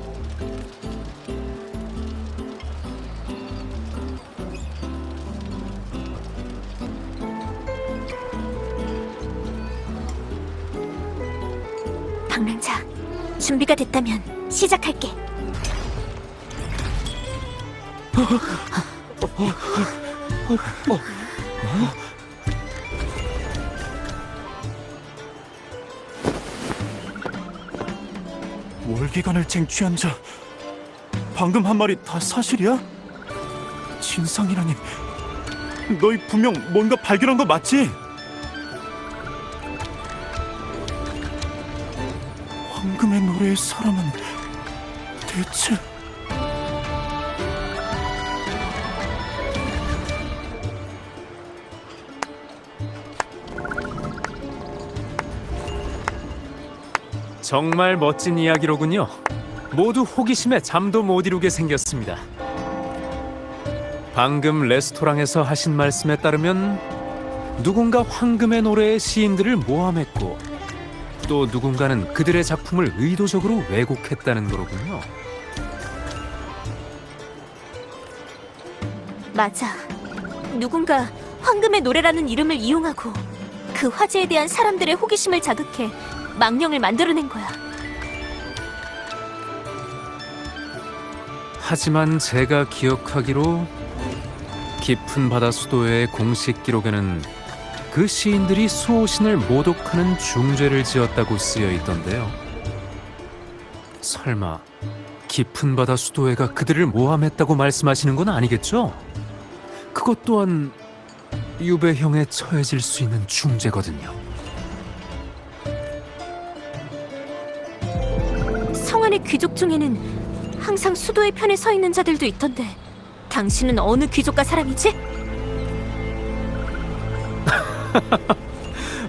방랑자, 준비가 됐다면 시작할게. 월기관을 쟁취한 자, 방금 한 말이 다 사실이야? 진상이라니, 너희 분명 뭔가 발견한 거 맞지? 황금의 노래의 사람은 대체... 정말 멋진 이야기로군요. 모두 호기심에 잠도 못 이루게 생겼습니다. 방금 레스토랑에서 하신 말씀에 따르면 누군가 황금의 노래의 시인들을 모함했고 또 누군가는 그들의 작품을 의도적으로 왜곡했다는 거로군요. 맞아. 누군가 황금의 노래라는 이름을 이용하고 그 화제에 대한 사람들의 호기심을 자극해 망령을 만들어낸 거야. 하지만 제가 기억하기로 깊은 바다 수도의 공식 기록에는 그 시인들이 수호신을 모독하는 중죄를 지었다고 쓰여 있던데요. 설마 깊은 바다 수도회가 그들을 모함했다고 말씀하시는 건 아니겠죠? 그것 또한 유배형에 처해질 수 있는 중죄거든요. 성안의 귀족 중에는 항상 수도의 편에 서 있는 자들도 있던데 당신은 어느 귀족과 사람이지?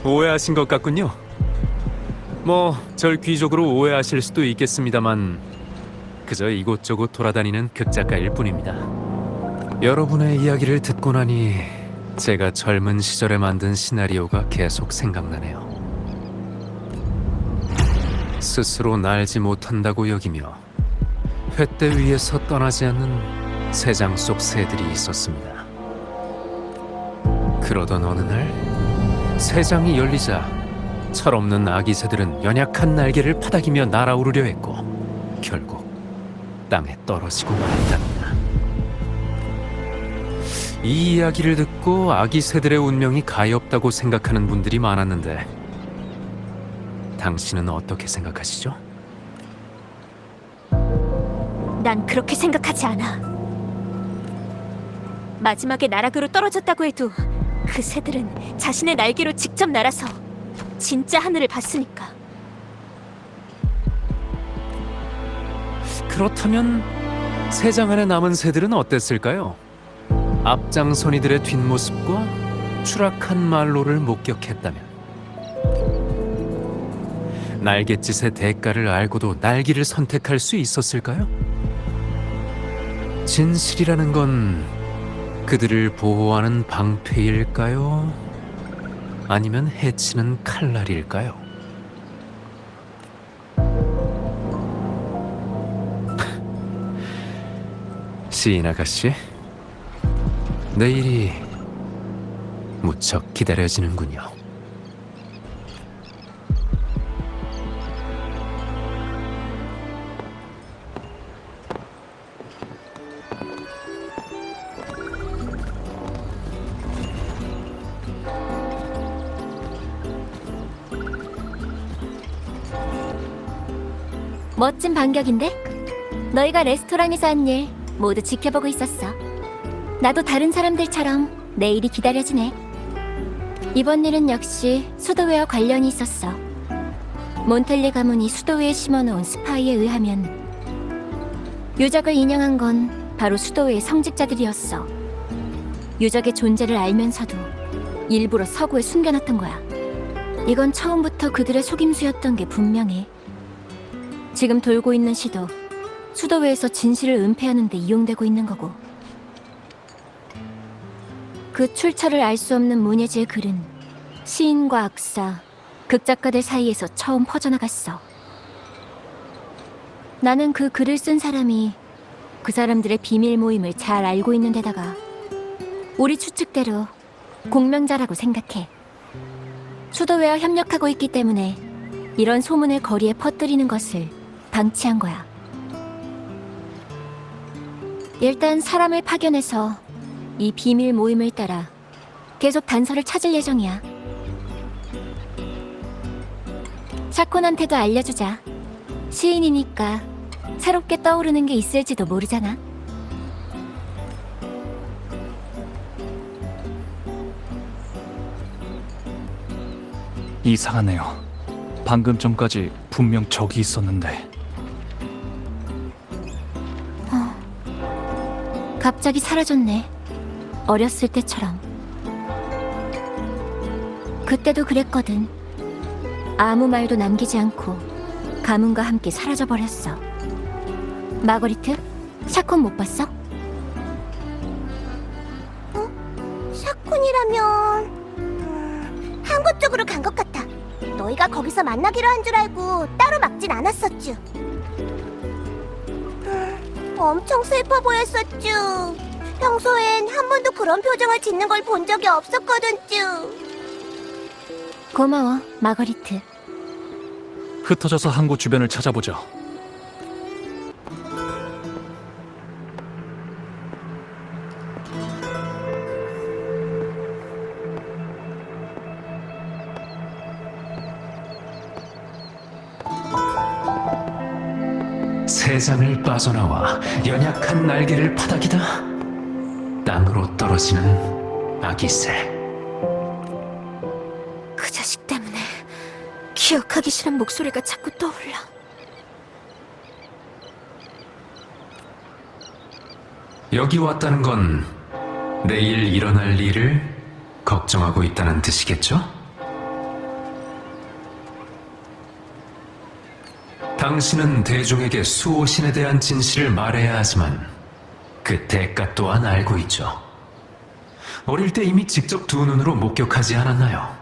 오해하신 것 같군요. 뭐 절 귀족으로 오해하실 수도 있겠습니다만 그저 이곳저곳 돌아다니는 극작가일 뿐입니다. 여러분의 이야기를 듣고 나니 제가 젊은 시절에 만든 시나리오가 계속 생각나네요. 스스로 날지 못한다고 여기며 횃대 위에서 떠나지 않는 새장 속 새들이 있었습니다. 그러던 어느 날 새장이 열리자 철없는 아기 새들은 연약한 날개를 파닥이며 날아오르려 했고 결국 땅에 떨어지고 말았답니다. 이 이야기를 듣고 아기 새들의 운명이 가엾다고 생각하는 분들이 많았는데 당신은 어떻게 생각하시죠? 난 그렇게 생각하지 않아. 마지막에 나락으로 떨어졌다고 해도 그 새들은 자신의 날개로 직접 날아서 진짜 하늘을 봤으니까. 그렇다면 새장 안에 남은 새들은 어땠을까요? 앞장선 이들의 뒷모습과 추락한 말로를 목격했다면 날갯짓의 대가를 알고도 날기를 선택할 수 있었을까요? 진실이라는 건 그들을 보호하는 방패일까요? 아니면 해치는 칼날일까요? 시인 아가씨, 내일이 무척 기다려지는군요. 멋진 반격인데? 너희가 레스토랑에서 한 일 모두 지켜보고 있었어. 나도 다른 사람들처럼 내일이 기다려지네. 이번 일은 역시 수도회와 관련이 있었어. 몬텔레 가문이 수도회에 심어놓은 스파이에 의하면 유적을 인양한 건 바로 수도회의 성직자들이었어. 유적의 존재를 알면서도 일부러 서구에 숨겨놨던 거야. 이건 처음부터 그들의 속임수였던 게 분명해. 지금 돌고 있는 시도 수도회에서 진실을 은폐하는 데 이용되고 있는 거고. 그 출처를 알 수 없는 문예지의 글은 시인과 악사, 극작가들 사이에서 처음 퍼져나갔어. 나는 그 글을 쓴 사람이 그 사람들의 비밀 모임을 잘 알고 있는 데다가 우리 추측대로 공명자라고 생각해. 수도회와 협력하고 있기 때문에 이런 소문을 거리에 퍼뜨리는 것을 방치한 거야. 일단 사람을 파견해서 이 비밀 모임을 따라 계속 단서를 찾을 예정이야. 샤콘한테도 알려주자. 시인이니까 새롭게 떠오르는 게 있을지도 모르잖아. 이상하네요. 방금 전까지 분명 적이 있었는데. 갑자기 사라졌네. 어렸을 때처럼. 그때도 그랬거든. 아무 말도 남기지 않고 가문과 함께 사라져버렸어. 마거리트? 샤콘 못 봤어? 샤콘이라면 항구 쪽으로 간 것 같아. 너희가 거기서 만나기로 한 줄 알고 따로 막진 않았었쥬. 엄청 슬퍼 보였었쥬. 평소엔 한 번도 그런 표정을 짓는 걸 본 적이 없었거든쭈. 고마워, 마거리트. 흩어져서 항구 주변을 찾아보죠. 세상을 빠져나와 연약한 날개를 파닥이다 땅으로 떨어지는 아기새. 그 자식 때문에 기억하기 싫은 목소리가 자꾸 떠올라. 여기 왔다는 건 내일 일어날 일을 걱정하고 있다는 뜻이겠죠? 당신은 대중에게 수호신에 대한 진실을 말해야 하지만 그 대가 또한 알고 있죠. 어릴 때 이미 직접 두 눈으로 목격하지 않았나요?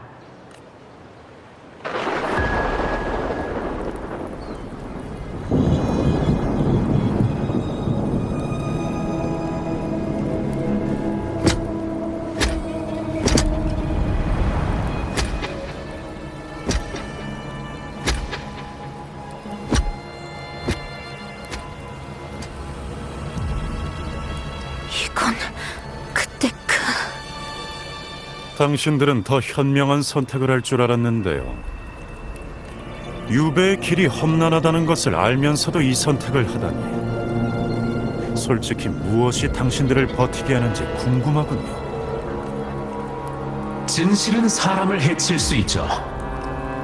이건 그때 당신들은 더 현명한 선택을 할 줄 알았는데요. 유배의 길이 험난하다는 것을 알면서도 이 선택을 하다니. 솔직히 무엇이 당신들을 버티게 하는지 궁금하군요. 진실은 사람을 해칠 수 있죠.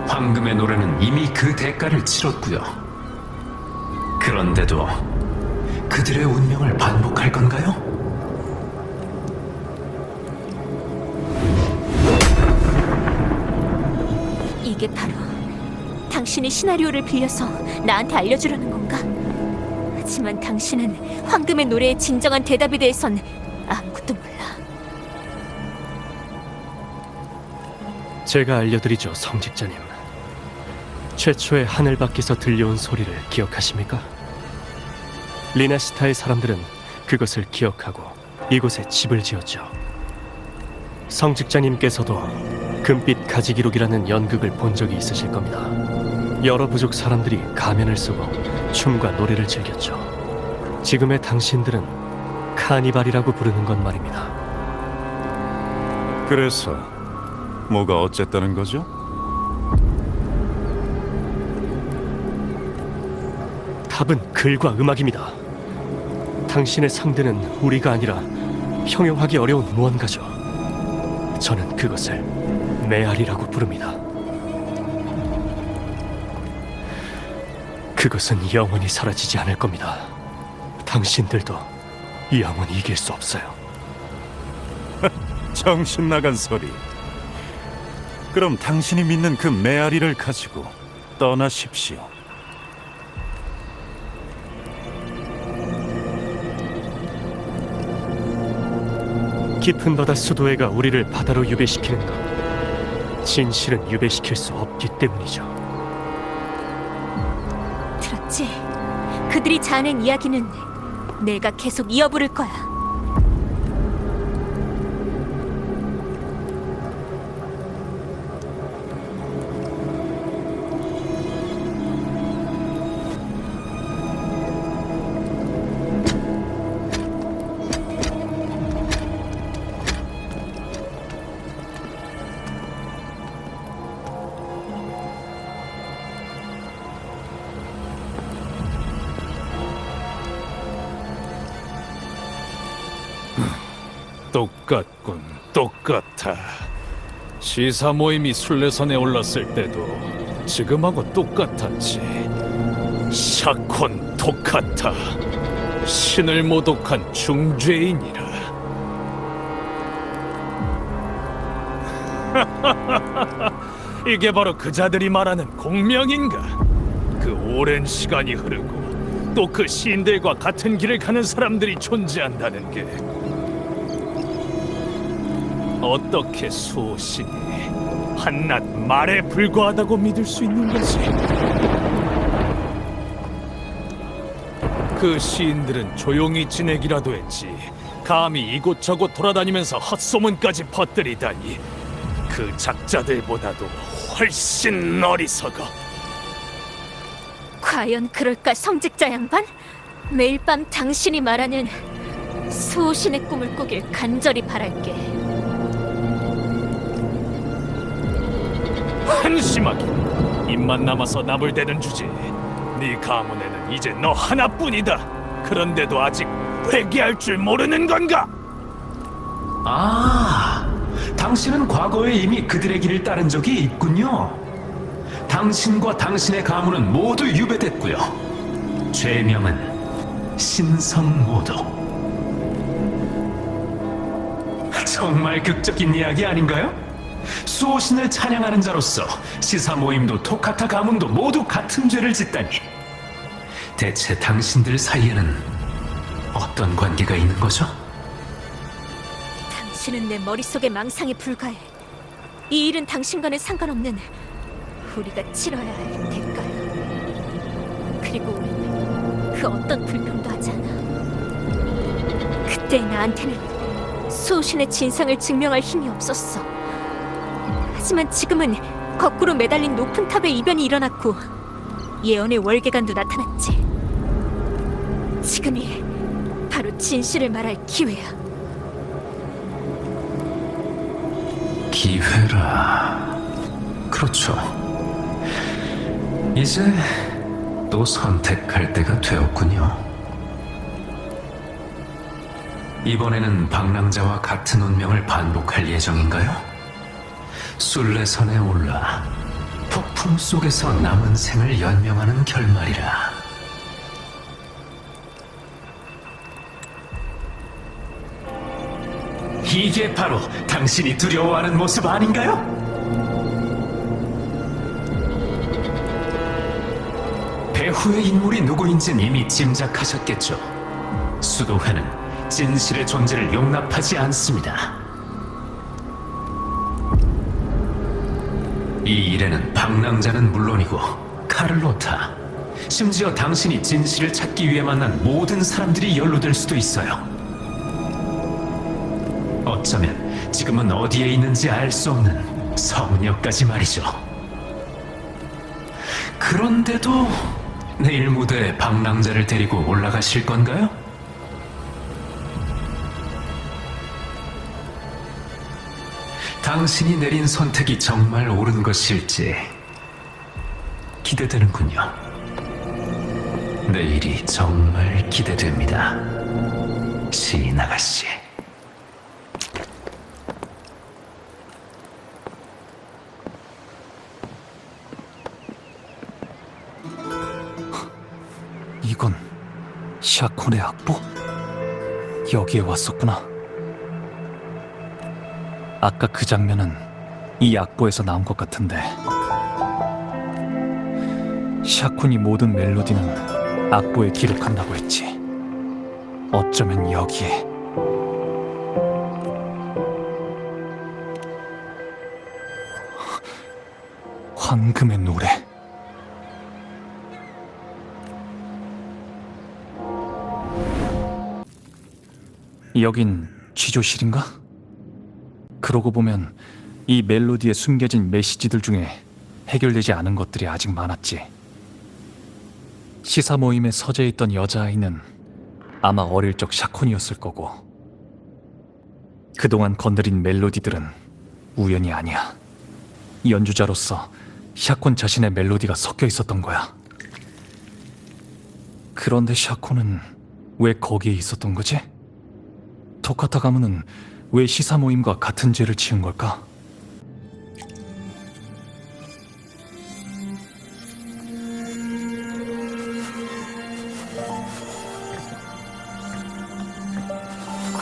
황금의 노래는 이미 그 대가를 치렀고요. 그런데도 그들의 운명을 반복할 건가요? 이게 바로 당신이 시나리오를 빌려서 나한테 알려주려는 건가? 하지만 당신은 황금의 노래의 진정한 대답에 대해선 아무것도 몰라. 제가 알려드리죠, 성직자님. 최초의 하늘 밖에서 들려온 소리를 기억하십니까? 리나시타의 사람들은 그것을 기억하고 이곳에 집을 지었죠. 성직자님께서도 금빛 가지기록이라는 연극을 본 적이 있으실 겁니다. 여러 부족 사람들이 가면을 쓰고 춤과 노래를 즐겼죠. 지금의 당신들은 카니발이라고 부르는 것 말입니다. 그래서 뭐가 어쨌다는 거죠? 답은 글과 음악입니다. 당신의 상대는 우리가 아니라 형용하기 어려운 무언가죠. 저는 그것을 메아리라고 부릅니다. 그것은 영원히 사라지지 않을 겁니다. 당신들도 영원히 이길 수 없어요. 정신 나간 소리. 그럼 당신이 믿는 그 메아리를 가지고 떠나십시오. 깊은 바다 수도회가 우리를 바다로 유배시키는 것, 진실은 유배시킬 수 없기 때문이죠. 들었지? 그들이 자아낸 이야기는 내가 계속 이어부를 거야. 똑같군, 똑같아. 시사 모임이 순례선에 올랐을 때도 지금하고 똑같았지. 샤콘 토카타, 신을 모독한 중죄인이라. 이게 바로 그자들이 말하는 공명인가? 그 오랜 시간이 흐르고 또 그 시인들과 같은 길을 가는 사람들이 존재한다는 게 어떻게 수호신이 한낱 말에 불과하다고 믿을 수 있는 거지? 그 시인들은 조용히 지내기라도 했지 감히 이곳저곳 돌아다니면서 헛소문까지 퍼뜨리다니. 그 작자들보다도 훨씬 어리석어. 과연 그럴까, 성직자 양반? 매일 밤 당신이 말하는 수호신의 꿈을 꾸길 간절히 바랄게. 한심하게 입만 남아서 나불대는 주제. 네 가문에는 이제 너 하나뿐이다. 그런데도 아직 회개할 줄 모르는 건가? 아, 당신은 과거에 이미 그들의 길을 따른 적이 있군요. 당신과 당신의 가문은 모두 유배됐고요. 죄명은 신성모독. 정말 극적인 이야기 아닌가요? 수호신을 찬양하는 자로서 시사 모임도 토카타 가문도 모두 같은 죄를 짓다니. 대체 당신들 사이에는 어떤 관계가 있는 거죠? 당신은 내 머릿속의 망상에 불과해. 이 일은 당신과는 상관없는 우리가 치러야 할 대가야. 그리고 우리는 그 어떤 불평도 하지 않아. 그때 나한테는 수호신의 진상을 증명할 힘이 없었어. 하지만 지금은 거꾸로 매달린 높은 탑의 이변이 일어났고 예언의 월계관도 나타났지. 지금이 바로 진실을 말할 기회야. 기회라. 그렇죠. 이제 또 선택할 때가 되었군요. 이번에는 방랑자와 같은 운명을 반복할 예정인가요? 순례선에 올라 폭풍 속에서 남은 생을 연명하는 결말이라. 이게 바로 당신이 두려워하는 모습 아닌가요? 배후의 인물이 누구인지는 이미 짐작하셨겠죠. 수도회는 진실의 존재를 용납하지 않습니다. 이 일에는 방랑자는 물론이고 카를로타, 심지어 당신이 진실을 찾기 위해 만난 모든 사람들이 연루될 수도 있어요. 어쩌면 지금은 어디에 있는지 알 수 없는 성녀까지 말이죠. 그런데도 내일 무대에 방랑자를 데리고 올라가실 건가요? 당신이 내린 선택이 정말 옳은 것일지 기대되는군요. 내일이 정말 기대됩니다. 시인 아가씨. 이건 샤콘의 악보? 여기에 왔었구나. 아까 그 장면은 이 악보에서 나온 것 같은데, 샤콘이 모든 멜로디는 악보에 기록한다고 했지. 어쩌면 여기에 황금의 노래. 여긴 취조실인가? 그러고 보면 이 멜로디에 숨겨진 메시지들 중에 해결되지 않은 것들이 아직 많았지. 시사 모임에 서재에 있던 여자아이는 아마 어릴 적 샤콘이었을 거고, 그동안 건드린 멜로디들은 우연이 아니야. 연주자로서 샤콘 자신의 멜로디가 섞여 있었던 거야. 그런데 샤콘은 왜 거기에 있었던 거지? 토카타 가문은 왜 시사 모임과 같은 죄를 지은 걸까?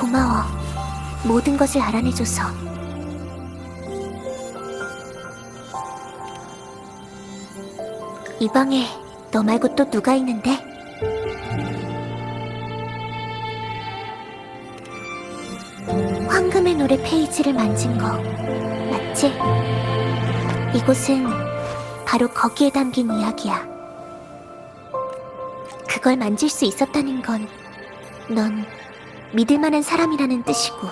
고마워. 모든 것을 알아내줘서. 이 방에 너 말고 또 누가 있는데? 황금의 노래 페이지를 만진 거 맞지? 이곳은 바로 거기에 담긴 이야기야. 그걸 만질 수 있었다는 건 넌 믿을 만한 사람이라는 뜻이고.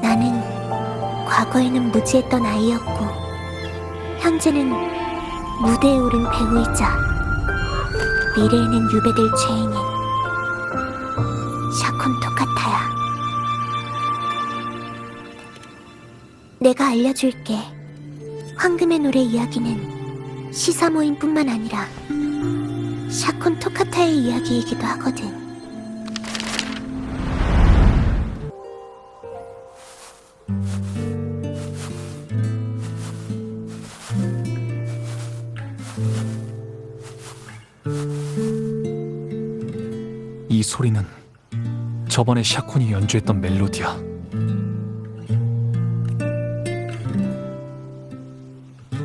나는 과거에는 무지했던 아이였고 현재는 무대에 오른 배우이자 미래에는 유배될 죄인인 샤콘 토카타야. 내가 알려줄게. 황금의 노래 이야기는 시사 모임뿐만 아니라 샤콘 토카타의 이야기이기도 하거든. 이 소리는 저번에 샤콘이 연주했던 멜로디야.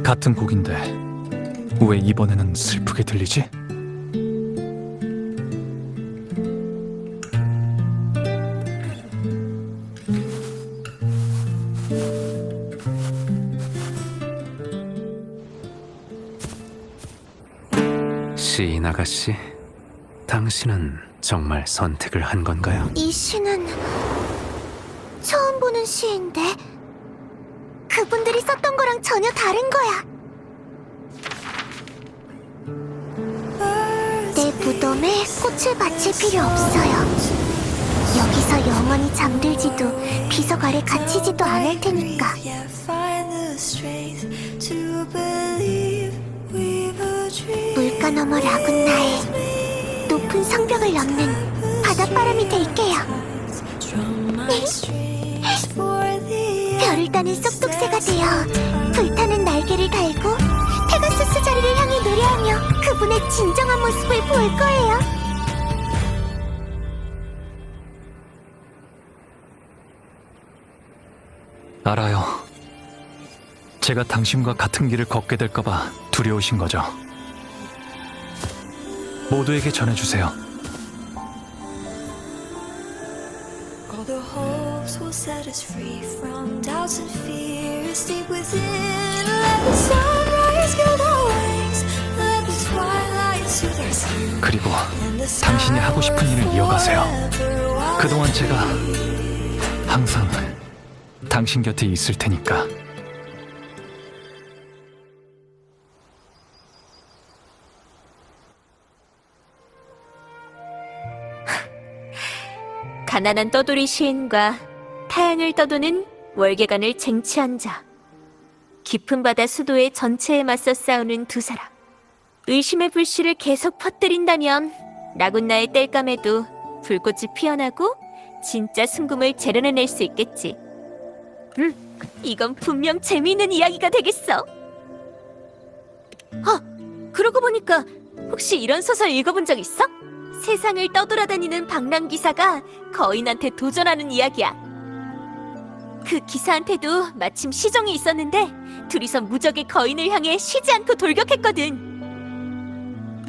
같은 곡인데 왜 이번에는 슬프게 들리지? 시인 아가씨, 당신은 정말 선택을 한 건가요? 이 시는 처음 보는 시인데 그분들이 썼던 거랑 전혀 다른 거야. 내 무덤에 꽃을 바칠 필요 없어요. 여기서 영원히 잠들지도 비석 아래 갇히지도 않을 테니까. 물가 너머 라군나의 높은 성벽을 넘는 바닷바람이 될게요. 별을 따는 쏙독새가 되어 불타는 날개를 달고 페가수스 자리를 향해 노래하며 그분의 진정한 모습을 볼 거예요. 알아요. 제가 당신과 같은 길을 걷게 될까봐 두려우신 거죠. 모두에게 전해주세요. All the hopes will set us free from doubts and fears deep within. Let the sunrise gild our wings. Let the twilight soothe our skin. 그리고 당신이 하고 싶은 일을 이어가세요. 그동안 제가 항상 당신 곁에 있을 테니까. 가난한 떠돌이 시인과 타향을 떠도는 월계관을 쟁취한 자. 깊은 바다 수도의 전체에 맞서 싸우는 두 사람. 의심의 불씨를 계속 퍼뜨린다면 라군나의 땔감에도 불꽃이 피어나고 진짜 순금을 재련해낼 수 있겠지. 이건 분명 재미있는 이야기가 되겠어. 그러고 보니까 혹시 이런 소설 읽어본 적 있어? 세상을 떠돌아다니는 방랑기사가 거인한테 도전하는 이야기야. 그 기사한테도 마침 시종이 있었는데 둘이서 무적의 거인을 향해 쉬지 않고 돌격했거든.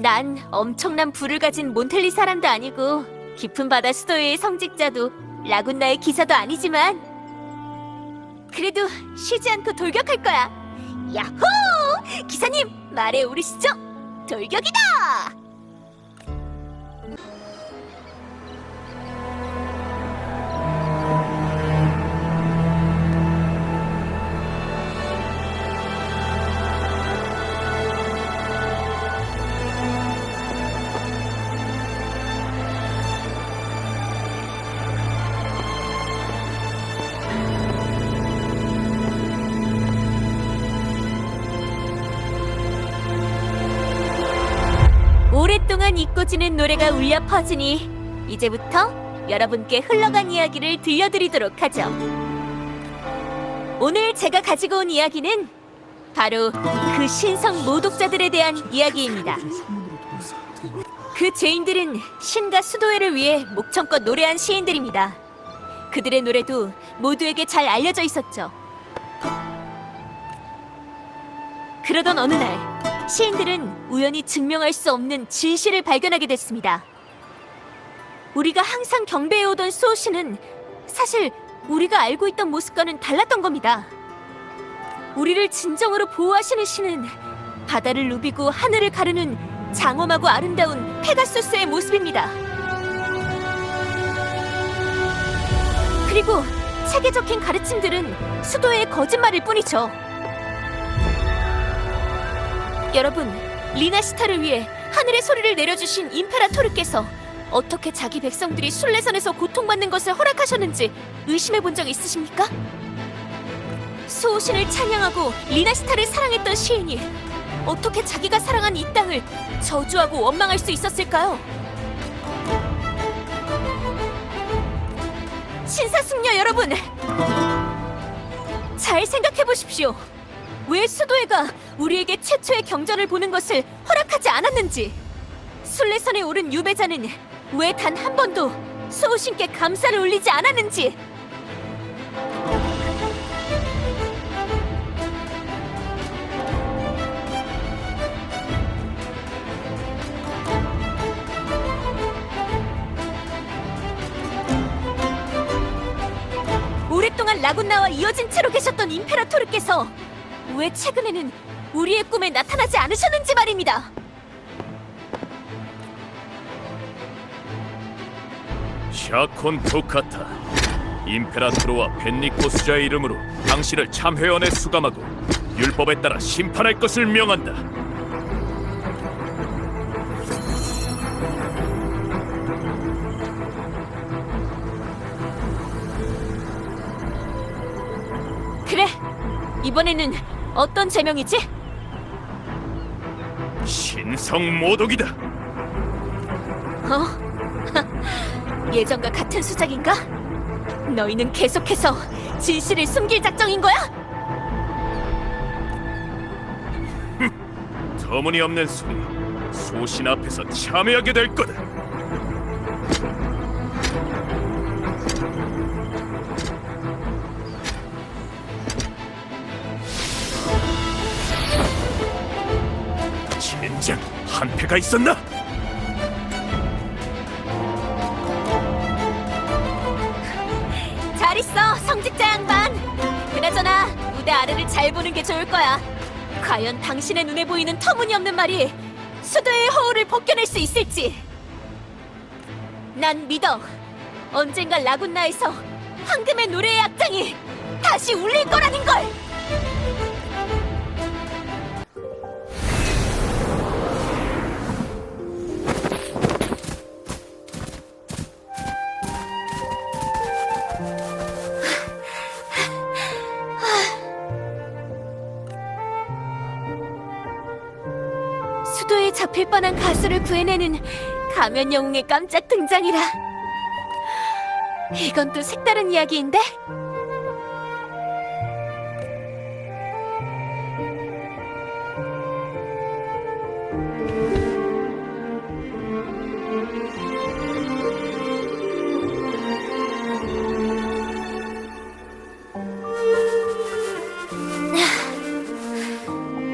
난 엄청난 부를 가진 몬텔리 사람도 아니고 깊은 바다 수도의 성직자도 라군나의 기사도 아니지만 그래도 쉬지 않고 돌격할 거야. 야호! 기사님, 말해 오르시죠? 돌격이다! 오랫동안 잊고 지는 노래가 울려 퍼지니 이제부터 여러분께 흘러간 이야기를 들려드리도록 하죠. 오늘 제가 가지고 온 이야기는 바로 그 신성 모독자들에 대한 이야기입니다. 그 죄인들은 신과 수도회를 위해 목청껏 노래한 시인들입니다. 그들의 노래도 모두에게 잘 알려져 있었죠. 그러던 어느 날 시인들은 우연히 증명할 수 없는 진실을 발견하게 됐습니다. 우리가 항상 경배해오던 수호신은 사실 우리가 알고 있던 모습과는 달랐던 겁니다. 우리를 진정으로 보호하시는 신은 바다를 누비고 하늘을 가르는 장엄하고 아름다운 페가수스의 모습입니다. 그리고 책에 적힌 가르침들은 수도의 거짓말일 뿐이죠. 여러분, 리나시타를 위해 하늘의 소리를 내려주신 임페라토르께서 어떻게 자기 백성들이 순례선에서 고통받는 것을 허락하셨는지 의심해본 적 있으십니까? 수호신을 찬양하고 리나시타를 사랑했던 시인이 어떻게 자기가 사랑한 이 땅을 저주하고 원망할 수 있었을까요? 신사숙녀 여러분! 잘 생각해보십시오. 왜 수도회가 우리에게 최초의 경전을 보는 것을 허락하지 않았는지, 순례선에 오른 유배자는 왜 단 한 번도 수호신께 감사를 올리지 않았는지, 오랫동안 라군나와 이어진 채로 계셨던 임페라토르께서 왜 최근에는 우리의 꿈에 나타나지 않으셨는지 말입니다. 샤콘 토카타, 임페라토르와 벤니코스자의 이름으로 당신을 참회원에 수감하고 율법에 따라 심판할 것을 명한다. 그래, 이번에는 어떤 제명이지? 신성 모독이다. 예전과 같은 수작인가? 너희는 계속해서 진실을 숨길 작정인 거야? 터무니없는 소리. 소신 앞에서 참회하게 될 거다. 젠장, 한패가 있었나? 잘 있어, 성직자 양반. 그나저나 무대 아래를 잘 보는 게 좋을 거야. 과연 당신의 눈에 보이는 터무니없는 말이 수도의 허울을 벗겨낼 수 있을지. 난 믿어. 언젠가 라군나에서 황금의 노래의 악장이 다시 울릴 거라는 걸. 잡힐 뻔한 가수를 구해내는 가면 영웅의 깜짝 등장이라. 이건 또 색다른 이야기인데?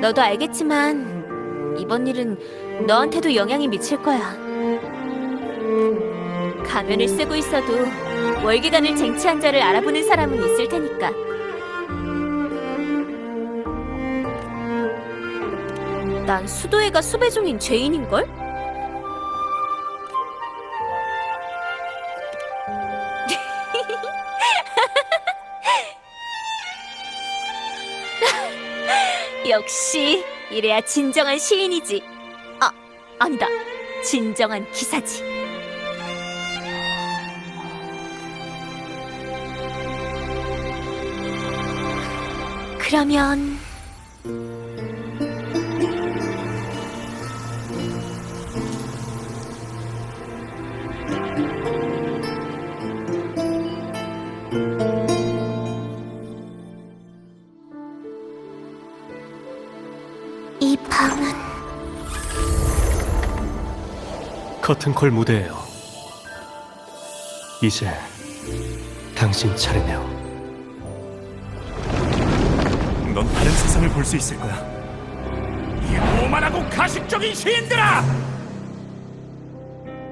너도 알겠지만 이번 일은 너한테도 영향이 미칠 거야. 가면을 쓰고 있어도 월계관을 쟁취한 자를 알아보는 사람은 있을 테니까. 난 수도회가 수배 중인 죄인인걸? 역시 이래야 진정한 시인이지. 아, 아니다. 진정한 기사지. 그러면 이 방은 커튼콜 무대예요. 이제 당신 차례네요. 넌 다른 세상을 볼 수 있을 거야. 이 오만하고 가식적인 시인들아!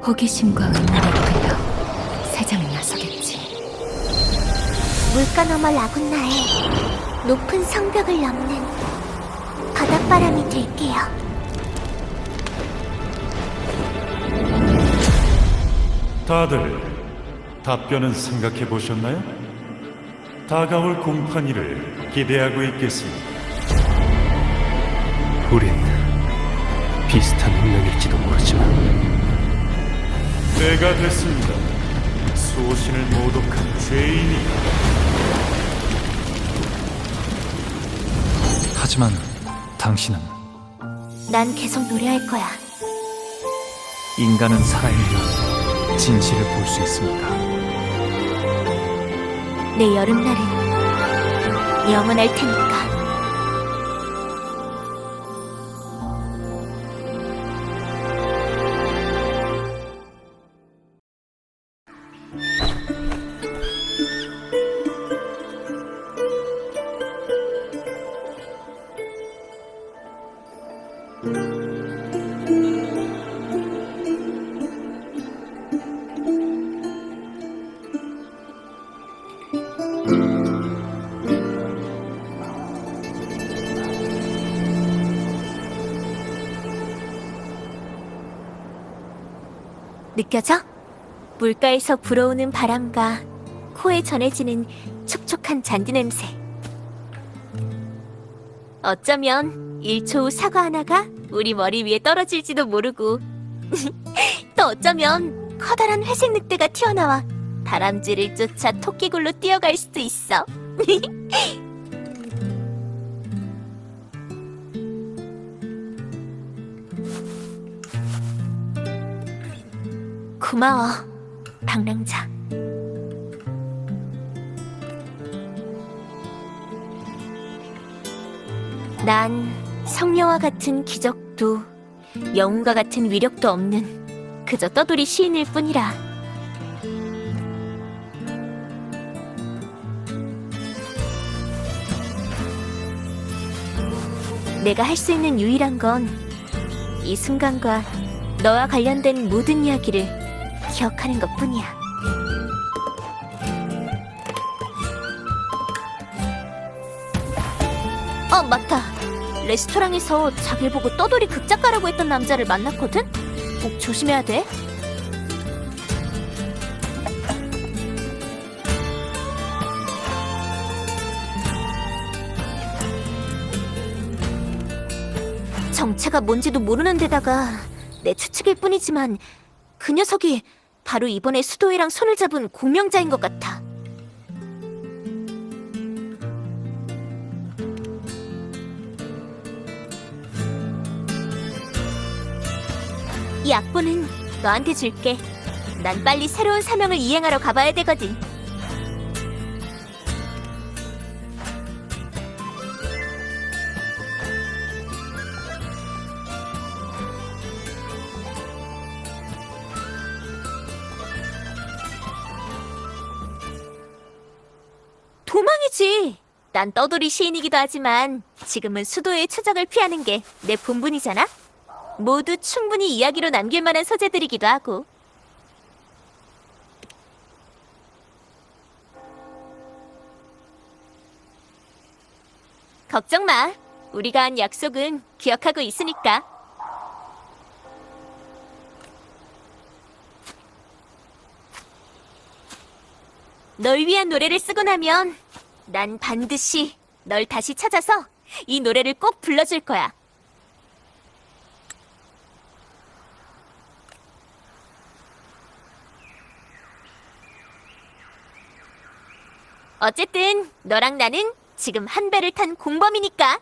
호기심과 음란에 끌려 세상을 나서겠지. 물가 너머 라군나의 높은 성벽을 넘는 바닷바람이 될게요. 다들 답변은 생각해 보셨나요? 다가올 공판이를 기대하고 있겠습니다. 우린 비슷한 운명일지도 모르지만 때가 됐습니다. 수호신을 모독한 죄인이 하지만 당신은 난 계속 노래할 거야. 인간은 살아있는 진실을 볼 수 있습니까? 내 여름날은 영원할 테니까. 느껴져? 물가에서 불어오는 바람과 코에 전해지는 촉촉한 잔디 냄새. 어쩌면 1초 후 사과 하나가 우리 머리 위에 떨어질지도 모르고 또 어쩌면 커다란 회색 늑대가 튀어나와 다람쥐를 쫓아 토끼굴로 뛰어갈 수도 있어. 고마워, 방랑자. 난 성녀와 같은 기적도 영웅과 같은 위력도 없는 그저 떠돌이 시인일 뿐이라. 내가 할 수 있는 유일한 건 이 순간과 너와 관련된 모든 이야기를 기억하는 것뿐이야. 맞다. 레스토랑에서 자길 보고 떠돌이 극작가라고 했던 남자를 만났거든? 꼭 조심해야 돼. 정체가 뭔지도 모르는 데다가 내 추측일 뿐이지만 그 녀석이 바로 이번에 수도회랑 손을 잡은 공명자인 것 같아. 이 악보는 너한테 줄게. 난 빨리 새로운 사명을 이행하러 가봐야 되거든. 도망이지. 난 떠돌이 시인이기도 하지만 지금은 수도의 추적을 피하는 게 내 본분이잖아. 모두 충분히 이야기로 남길 만한 소재들이기도 하고. 걱정 마. 우리가 한 약속은 기억하고 있으니까. 널 위한 노래를 쓰고 나면 난 반드시 널 다시 찾아서 이 노래를 꼭 불러줄 거야. 어쨌든 너랑 나는 지금 한 배를 탄 공범이니까.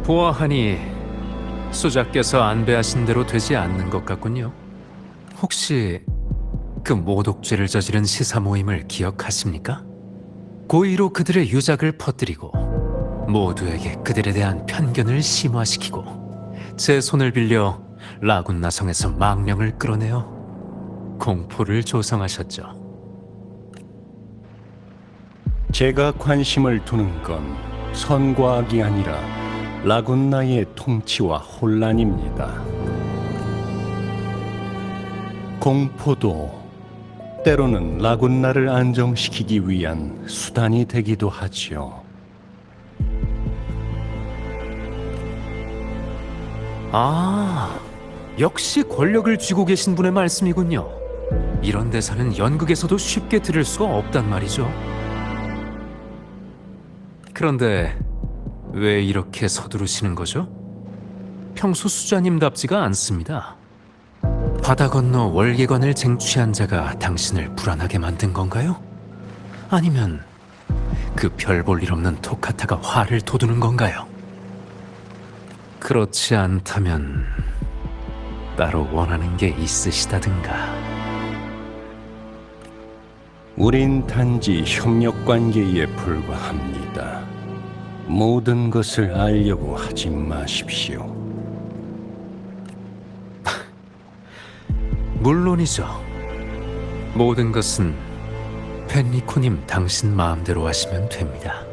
보아하니 수자께서 안배하신 대로 되지 않는 것 같군요. 혹시 그 모독죄를 저지른 시사 모임을 기억하십니까? 고의로 그들의 유작을 퍼뜨리고 모두에게 그들에 대한 편견을 심화시키고 제 손을 빌려 라군나성에서 망령을 끌어내어 공포를 조성하셨죠. 제가 관심을 두는 건 선과 악이 아니라 라군나의 통치와 혼란입니다. 공포도 때로는 라군나를 안정시키기 위한 수단이 되기도 하죠. 아, 역시 권력을 쥐고 계신 분의 말씀이군요. 이런 대사는 연극에서도 쉽게 들을 수가 없단 말이죠. 그런데 왜 이렇게 서두르시는 거죠? 평소 수자님답지가 않습니다. 바다 건너 월계관을 쟁취한 자가 당신을 불안하게 만든 건가요? 아니면 그 별 볼 일 없는 토카타가 화를 돋우는 건가요? 그렇지 않다면 따로 원하는 게 있으시다든가. 우린 단지 협력 관계에 불과합니다. 모든 것을 알려고 하지 마십시오. 물론이죠. 모든 것은 펜리코님 당신 마음대로 하시면 됩니다.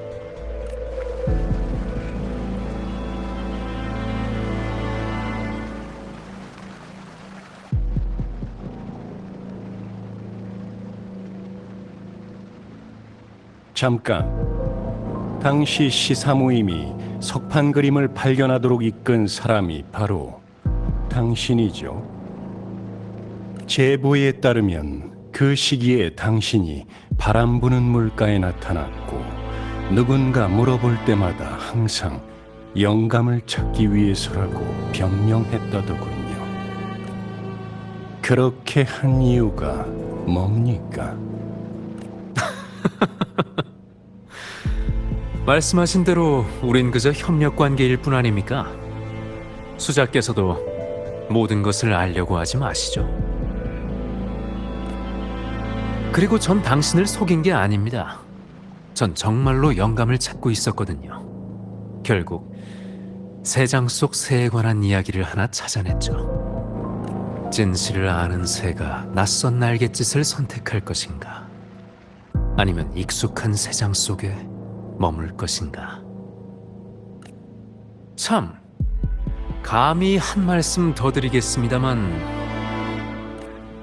잠깐. 당시 시사 모임이 석판 그림을 발견하도록 이끈 사람이 바로 당신이죠. 제보에 따르면 그 시기에 당신이 바람 부는 물가에 나타났고 누군가 물어볼 때마다 항상 영감을 찾기 위해서라고 변명했다더군요. 그렇게 한 이유가 뭡니까? 말씀하신 대로 우린 그저 협력 관계일 뿐 아닙니까? 수자께서도 모든 것을 알려고 하지 마시죠. 그리고 전 당신을 속인 게 아닙니다. 전 정말로 영감을 찾고 있었거든요. 결국 새장 속 새에 관한 이야기를 하나 찾아냈죠. 진실을 아는 새가 낯선 날갯짓을 선택할 것인가? 아니면 익숙한 새장 속에 머물 것인가? 참, 감히 한 말씀 더 드리겠습니다만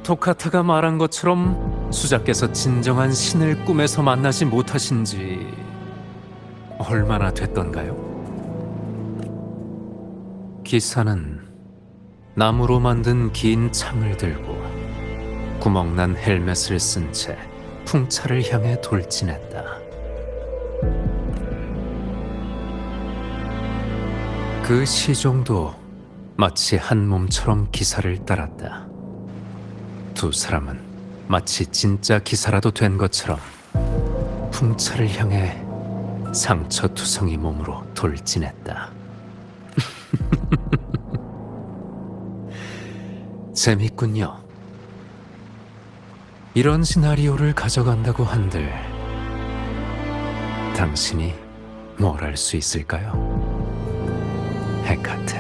토카타가 말한 것처럼 수자께서 진정한 신을 꿈에서 만나지 못하신 지 얼마나 됐던가요? 기사는 나무로 만든 긴 창을 들고 구멍난 헬멧을 쓴 채 풍차를 향해 돌진했다. 그 시종도 마치 한 몸처럼 기사를 따랐다. 두 사람은 마치 진짜 기사라도 된 것처럼 풍차를 향해 상처투성이 몸으로 돌진했다. 재밌군요. 이런 시나리오를 가져간다고 한들 당신이 뭘 할 수 있을까요? 헤카트.